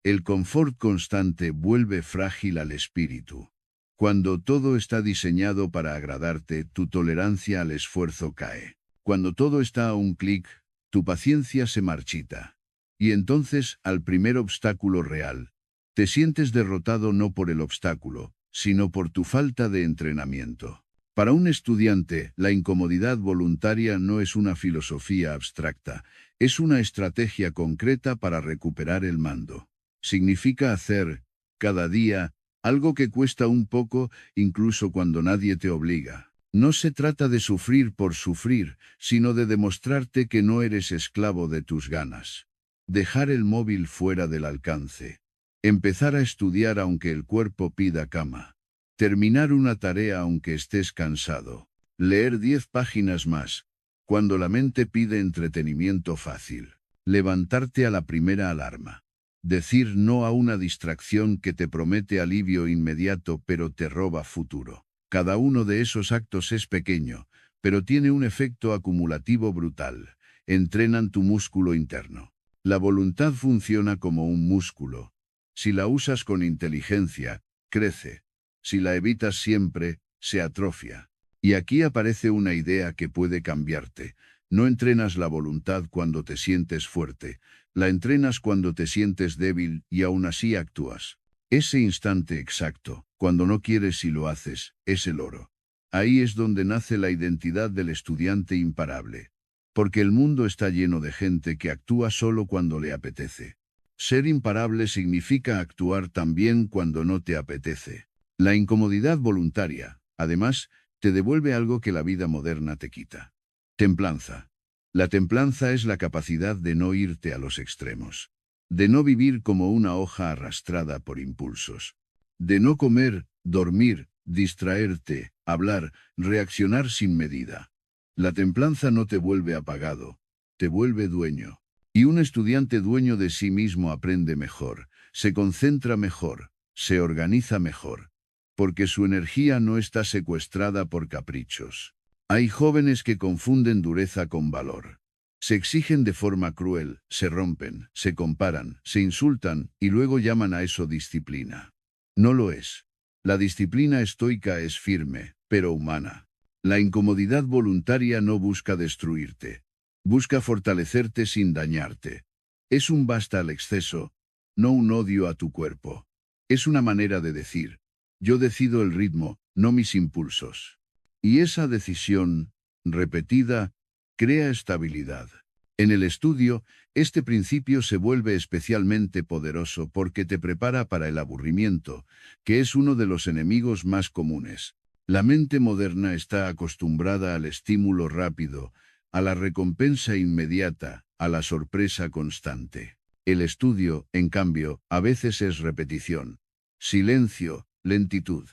El confort constante vuelve frágil al espíritu. Cuando todo está diseñado para agradarte, tu tolerancia al esfuerzo cae. Cuando todo está a un clic, tu paciencia se marchita. Y entonces, al primer obstáculo real, te sientes derrotado no por el obstáculo, sino por tu falta de entrenamiento. Para un estudiante, la incomodidad voluntaria no es una filosofía abstracta, es una estrategia concreta para recuperar el mando. Significa hacer, cada día, algo que cuesta un poco, incluso cuando nadie te obliga. No se trata de sufrir por sufrir, sino de demostrarte que no eres esclavo de tus ganas. Dejar el móvil fuera del alcance. Empezar a estudiar aunque el cuerpo pida cama. Terminar una tarea aunque estés cansado. Leer 10 páginas más, cuando la mente pide entretenimiento fácil. Levantarte a la primera alarma. Decir no a una distracción que te promete alivio inmediato pero te roba futuro. Cada uno de esos actos es pequeño, pero tiene un efecto acumulativo brutal. Entrenan tu músculo interno. La voluntad funciona como un músculo. Si la usas con inteligencia, crece. Si la evitas siempre, se atrofia. Y aquí aparece una idea que puede cambiarte. No entrenas la voluntad cuando te sientes fuerte. La entrenas cuando te sientes débil y aún así actúas. Ese instante exacto, cuando no quieres y lo haces, es el oro. Ahí es donde nace la identidad del estudiante imparable. Porque el mundo está lleno de gente que actúa solo cuando le apetece. Ser imparable significa actuar también cuando no te apetece. La incomodidad voluntaria, además, te devuelve algo que la vida moderna te quita. Templanza. La templanza es la capacidad de no irte a los extremos. De no vivir como una hoja arrastrada por impulsos. De no comer, dormir, distraerte, hablar, reaccionar sin medida. La templanza no te vuelve apagado, te vuelve dueño. Y un estudiante dueño de sí mismo aprende mejor, se concentra mejor, se organiza mejor. Porque su energía no está secuestrada por caprichos. Hay jóvenes que confunden dureza con valor. Se exigen de forma cruel, se rompen, se comparan, se insultan y luego llaman a eso disciplina. No lo es. La disciplina estoica es firme, pero humana. La incomodidad voluntaria no busca destruirte. Busca fortalecerte sin dañarte. Es un basta al exceso, no un odio a tu cuerpo. Es una manera de decir: yo decido el ritmo, no mis impulsos. Y esa decisión, repetida, crea estabilidad. En el estudio, este principio se vuelve especialmente poderoso porque te prepara para el aburrimiento, que es uno de los enemigos más comunes. La mente moderna está acostumbrada al estímulo rápido, a la recompensa inmediata, a la sorpresa constante. El estudio, en cambio, a veces es repetición. Silencio, lentitud.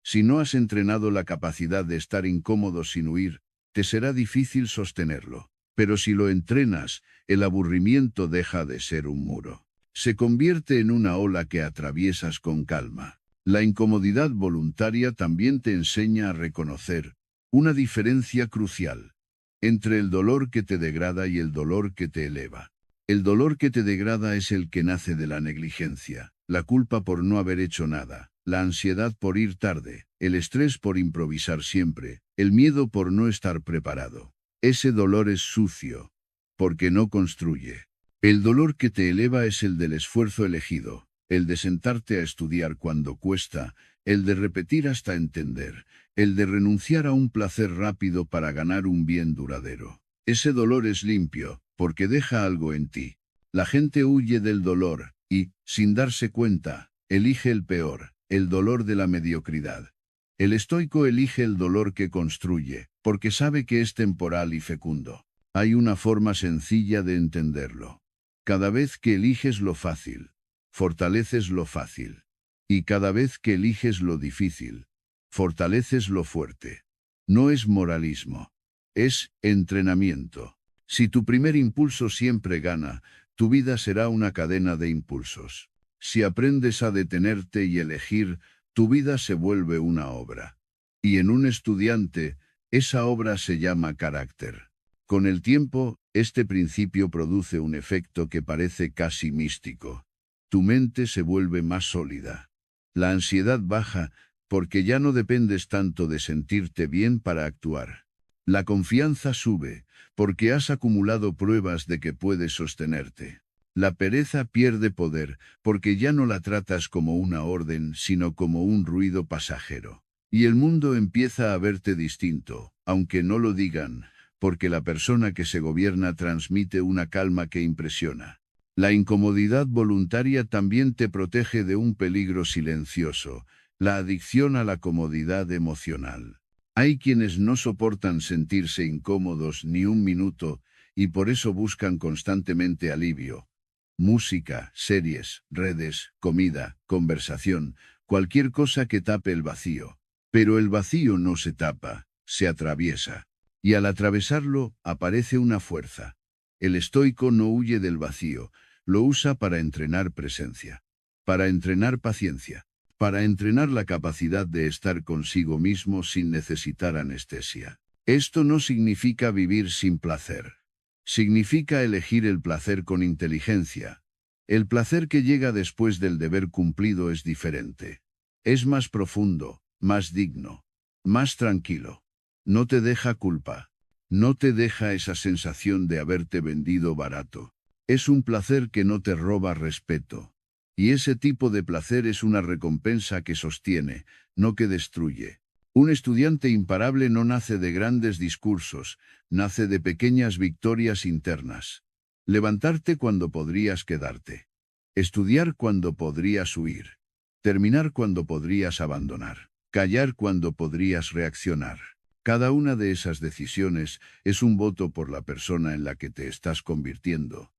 Si no has entrenado la capacidad de estar incómodo sin huir, te será difícil sostenerlo. Pero si lo entrenas, el aburrimiento deja de ser un muro. Se convierte en una ola que atraviesas con calma. La incomodidad voluntaria también te enseña a reconocer una diferencia crucial entre el dolor que te degrada y el dolor que te eleva. El dolor que te degrada es el que nace de la negligencia, la culpa por no haber hecho nada, la ansiedad por ir tarde, el estrés por improvisar siempre, el miedo por no estar preparado. Ese dolor es sucio, porque no construye. El dolor que te eleva es el del esfuerzo elegido, el de sentarte a estudiar cuando cuesta, el de repetir hasta entender, el de renunciar a un placer rápido para ganar un bien duradero. Ese dolor es limpio, porque deja algo en ti. La gente huye del dolor y, sin darse cuenta, elige el peor, el dolor de la mediocridad. El estoico elige el dolor que construye, porque sabe que es temporal y fecundo. Hay una forma sencilla de entenderlo. Cada vez que eliges lo fácil, fortaleces lo fácil. Y cada vez que eliges lo difícil, fortaleces lo fuerte. No es moralismo, es entrenamiento. Si tu primer impulso siempre gana, tu vida será una cadena de impulsos. Si aprendes a detenerte y elegir, tu vida se vuelve una obra. Y en un estudiante, esa obra se llama carácter. Con el tiempo, este principio produce un efecto que parece casi místico. Tu mente se vuelve más sólida. La ansiedad baja, porque ya no dependes tanto de sentirte bien para actuar. La confianza sube, porque has acumulado pruebas de que puedes sostenerte. La pereza pierde poder, porque ya no la tratas como una orden, sino como un ruido pasajero. Y el mundo empieza a verte distinto, aunque no lo digan, porque la persona que se gobierna transmite una calma que impresiona. La incomodidad voluntaria también te protege de un peligro silencioso, la adicción a la comodidad emocional. Hay quienes no soportan sentirse incómodos ni un minuto, y por eso buscan constantemente alivio. Música, series, redes, comida, conversación, cualquier cosa que tape el vacío. Pero el vacío no se tapa, se atraviesa. Y al atravesarlo, aparece una fuerza. El estoico no huye del vacío, lo usa para entrenar presencia, para entrenar paciencia, para entrenar la capacidad de estar consigo mismo sin necesitar anestesia. Esto no significa vivir sin placer. Significa elegir el placer con inteligencia. El placer que llega después del deber cumplido es diferente. Es más profundo, más digno, más tranquilo. No te deja culpa. No te deja esa sensación de haberte vendido barato. Es un placer que no te roba respeto. Y ese tipo de placer es una recompensa que sostiene, no que destruye. Un estudiante imparable no nace de grandes discursos, nace de pequeñas victorias internas. Levantarte cuando podrías quedarte. Estudiar cuando podrías huir. Terminar cuando podrías abandonar. Callar cuando podrías reaccionar. Cada una de esas decisiones es un voto por la persona en la que te estás convirtiendo.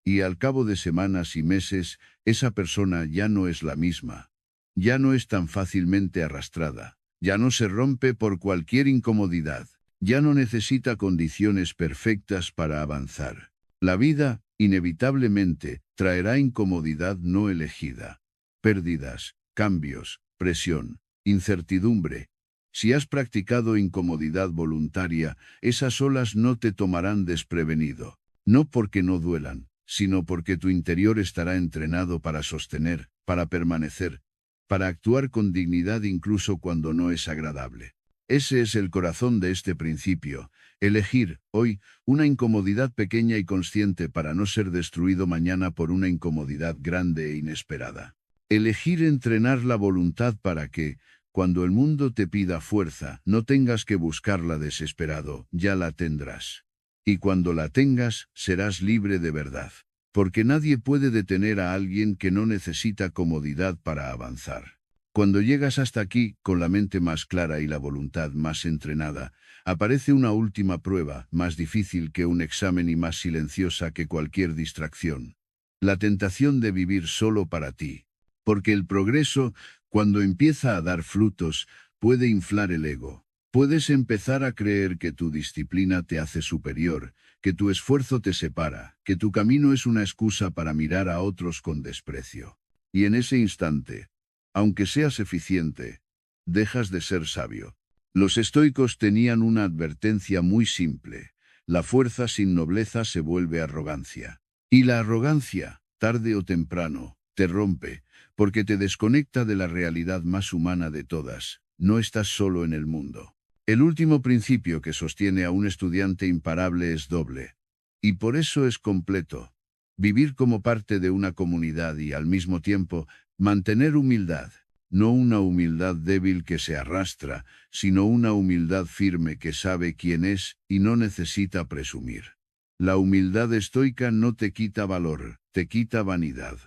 Y al cabo de semanas y meses, esa persona ya no es la misma. Ya no es tan fácilmente arrastrada. Ya no se rompe por cualquier incomodidad. Ya no necesita condiciones perfectas para avanzar. La vida, inevitablemente, traerá incomodidad no elegida. Pérdidas, cambios, presión, incertidumbre. Si has practicado incomodidad voluntaria, esas olas no te tomarán desprevenido. No porque no duelan, sino porque tu interior estará entrenado para sostener, para permanecer, para actuar con dignidad incluso cuando no es agradable. Ese es el corazón de este principio, elegir, hoy, una incomodidad pequeña y consciente para no ser destruido mañana por una incomodidad grande e inesperada. Elegir entrenar la voluntad para que, cuando el mundo te pida fuerza, no tengas que buscarla desesperado, ya la tendrás. Y cuando la tengas, serás libre de verdad. Porque nadie puede detener a alguien que no necesita comodidad para avanzar. Cuando llegas hasta aquí, con la mente más clara y la voluntad más entrenada, aparece una última prueba, más difícil que un examen y más silenciosa que cualquier distracción. La tentación de vivir solo para ti. Porque el progreso, cuando empieza a dar frutos, puede inflar el ego. Puedes empezar a creer que tu disciplina te hace superior, que tu esfuerzo te separa, que tu camino es una excusa para mirar a otros con desprecio. Y en ese instante, aunque seas eficiente, dejas de ser sabio. Los estoicos tenían una advertencia muy simple. La fuerza sin nobleza se vuelve arrogancia. Y la arrogancia, tarde o temprano, te rompe, porque te desconecta de la realidad más humana de todas. No estás solo en el mundo. El último principio que sostiene a un estudiante imparable es doble. Y por eso es completo. Vivir como parte de una comunidad y al mismo tiempo mantener humildad. No una humildad débil que se arrastra, sino una humildad firme que sabe quién es y no necesita presumir. La humildad estoica no te quita valor, te quita vanidad.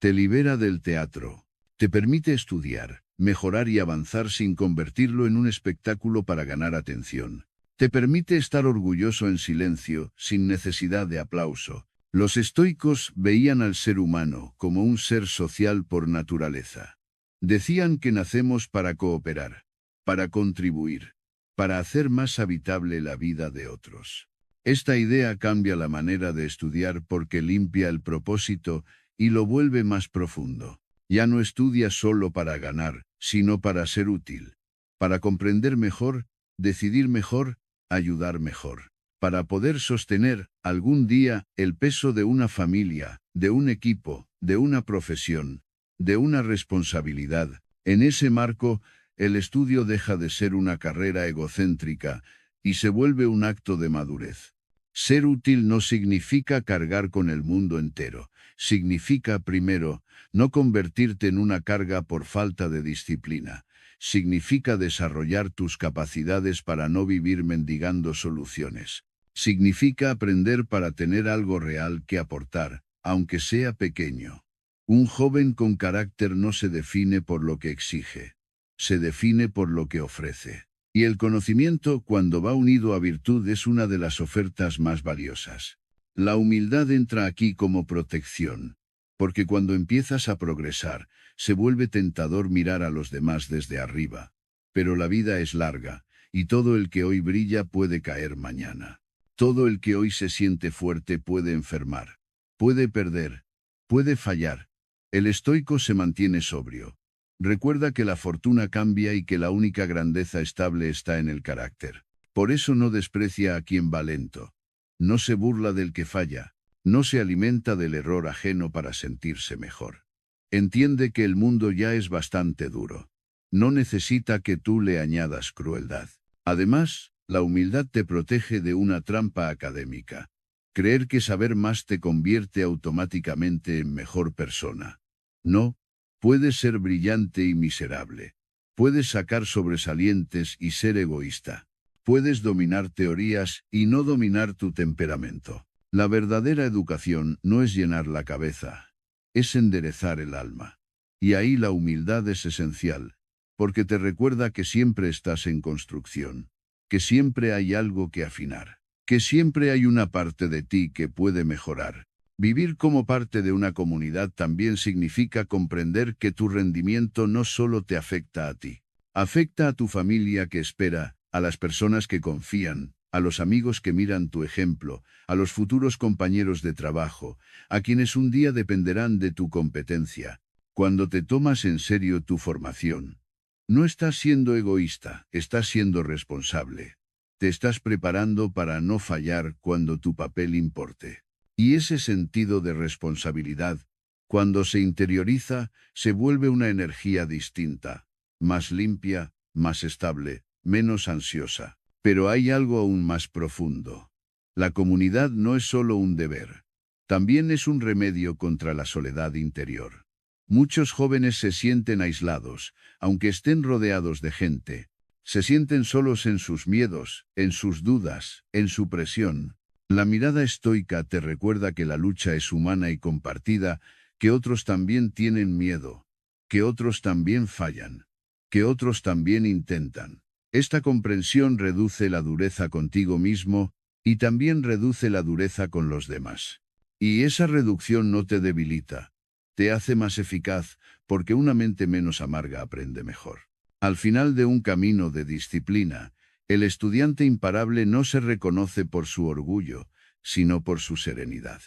Te libera del teatro. Te permite estudiar, mejorar y avanzar sin convertirlo en un espectáculo para ganar atención. Te permite estar orgulloso en silencio, sin necesidad de aplauso. Los estoicos veían al ser humano como un ser social por naturaleza. Decían que nacemos para cooperar, para contribuir, para hacer más habitable la vida de otros. Esta idea cambia la manera de estudiar porque limpia el propósito y lo vuelve más profundo. Ya no estudias solo para ganar, sino para ser útil, para comprender mejor, decidir mejor, ayudar mejor, para poder sostener algún día el peso de una familia, de un equipo, de una profesión, de una responsabilidad. En ese marco, el estudio deja de ser una carrera egocéntrica y se vuelve un acto de madurez. Ser útil no significa cargar con el mundo entero. Significa, primero, no convertirte en una carga por falta de disciplina. Significa desarrollar tus capacidades para no vivir mendigando soluciones. Significa aprender para tener algo real que aportar, aunque sea pequeño. Un joven con carácter no se define por lo que exige, se define por lo que ofrece. Y el conocimiento, cuando va unido a virtud, es una de las ofertas más valiosas. La humildad entra aquí como protección, porque cuando empiezas a progresar, se vuelve tentador mirar a los demás desde arriba. Pero la vida es larga, y todo el que hoy brilla puede caer mañana. Todo el que hoy se siente fuerte puede enfermar, puede perder, puede fallar. El estoico se mantiene sobrio. Recuerda que la fortuna cambia y que la única grandeza estable está en el carácter. Por eso no desprecia a quien va lento. No se burla del que falla. No se alimenta del error ajeno para sentirse mejor. Entiende que el mundo ya es bastante duro. No necesita que tú le añadas crueldad. Además, la humildad te protege de una trampa académica. Creer que saber más te convierte automáticamente en mejor persona. No. Puedes ser brillante y miserable. Puedes sacar sobresalientes y ser egoísta. Puedes dominar teorías y no dominar tu temperamento. La verdadera educación no es llenar la cabeza, es enderezar el alma. Y ahí la humildad es esencial, porque te recuerda que siempre estás en construcción, que siempre hay algo que afinar, que siempre hay una parte de ti que puede mejorar. Vivir como parte de una comunidad también significa comprender que tu rendimiento no solo te afecta a ti, afecta a tu familia que espera, a las personas que confían, a los amigos que miran tu ejemplo, a los futuros compañeros de trabajo, a quienes un día dependerán de tu competencia. Cuando te tomas en serio tu formación, no estás siendo egoísta, estás siendo responsable. Te estás preparando para no fallar cuando tu papel importe. Y ese sentido de responsabilidad, cuando se interioriza, se vuelve una energía distinta, más limpia, más estable, menos ansiosa. Pero hay algo aún más profundo. La comunidad no es solo un deber, también es un remedio contra la soledad interior. Muchos jóvenes se sienten aislados, aunque estén rodeados de gente. Se sienten solos en sus miedos, en sus dudas, en su presión. La mirada estoica te recuerda que la lucha es humana y compartida, que otros también tienen miedo, que otros también fallan, que otros también intentan. Esta comprensión reduce la dureza contigo mismo y también reduce la dureza con los demás. Y esa reducción no te debilita, te hace más eficaz, porque una mente menos amarga aprende mejor. Al final de un camino de disciplina, el estudiante imparable no se reconoce por su orgullo, sino por su serenidad.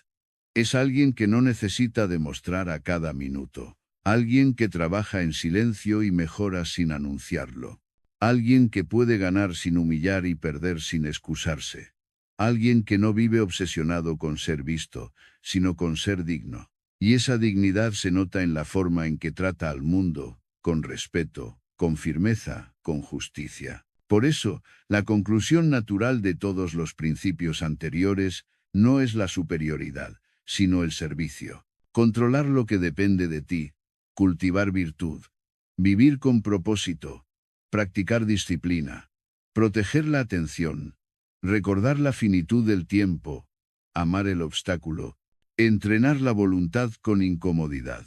Es alguien que no necesita demostrar a cada minuto, alguien que trabaja en silencio y mejora sin anunciarlo, alguien que puede ganar sin humillar y perder sin excusarse, alguien que no vive obsesionado con ser visto, sino con ser digno. Y esa dignidad se nota en la forma en que trata al mundo, con respeto, con firmeza, con justicia. Por eso, la conclusión natural de todos los principios anteriores no es la superioridad, sino el servicio. Controlar lo que depende de ti, cultivar virtud, vivir con propósito, practicar disciplina, proteger la atención, recordar la finitud del tiempo, amar el obstáculo, entrenar la voluntad con incomodidad.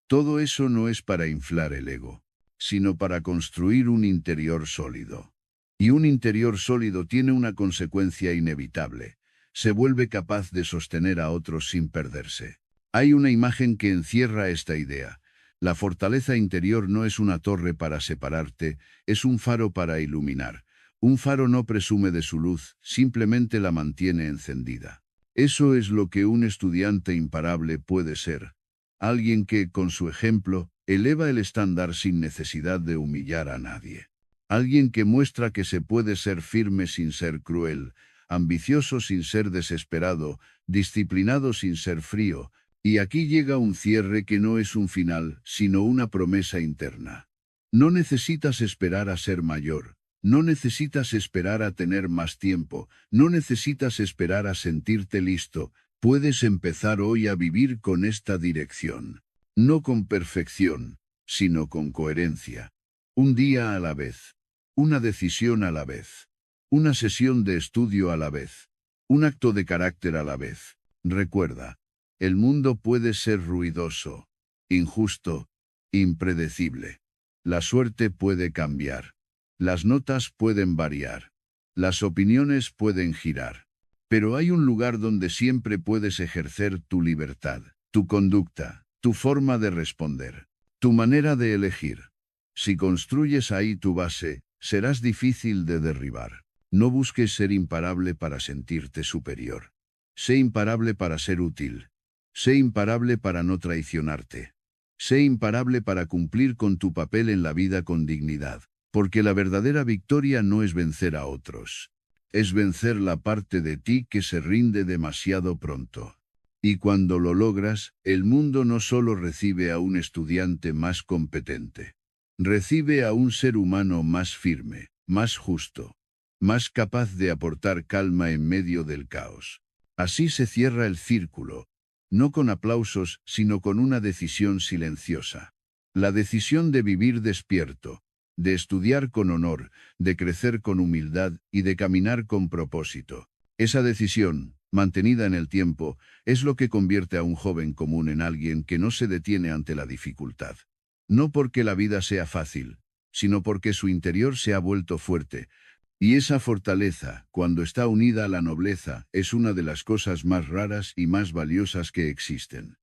Todo eso no es para inflar el ego, sino para construir un interior sólido. Y un interior sólido tiene una consecuencia inevitable. Se vuelve capaz de sostener a otros sin perderse. Hay una imagen que encierra esta idea. La fortaleza interior no es una torre para separarte, es un faro para iluminar. Un faro no presume de su luz, simplemente la mantiene encendida. Eso es lo que un estudiante imparable puede ser. Alguien que, con su ejemplo, eleva el estándar sin necesidad de humillar a nadie. Alguien que muestra que se puede ser firme sin ser cruel, ambicioso sin ser desesperado, disciplinado sin ser frío. Y aquí llega un cierre que no es un final, sino una promesa interna. No necesitas esperar a ser mayor. No necesitas esperar a tener más tiempo, no necesitas esperar a sentirte listo, puedes empezar hoy a vivir con esta dirección. No con perfección, sino con coherencia. Un día a la vez. Una decisión a la vez. Una sesión de estudio a la vez. Un acto de carácter a la vez. Recuerda, el mundo puede ser ruidoso, injusto, impredecible. La suerte puede cambiar. Las notas pueden variar. Las opiniones pueden girar. Pero hay un lugar donde siempre puedes ejercer tu libertad, tu conducta, tu forma de responder, tu manera de elegir. Si construyes ahí tu base, serás difícil de derribar. No busques ser imparable para sentirte superior. Sé imparable para ser útil. Sé imparable para no traicionarte. Sé imparable para cumplir con tu papel en la vida con dignidad. Porque la verdadera victoria no es vencer a otros. Es vencer la parte de ti que se rinde demasiado pronto. Y cuando lo logras, el mundo no solo recibe a un estudiante más competente. Recibe a un ser humano más firme, más justo, más capaz de aportar calma en medio del caos. Así se cierra el círculo, no con aplausos, sino con una decisión silenciosa. La decisión de vivir despierto, de estudiar con honor, de crecer con humildad y de caminar con propósito. Esa decisión, mantenida en el tiempo, es lo que convierte a un joven común en alguien que no se detiene ante la dificultad. No porque la vida sea fácil, sino porque su interior se ha vuelto fuerte. Y esa fortaleza, cuando está unida a la nobleza, es una de las cosas más raras y más valiosas que existen.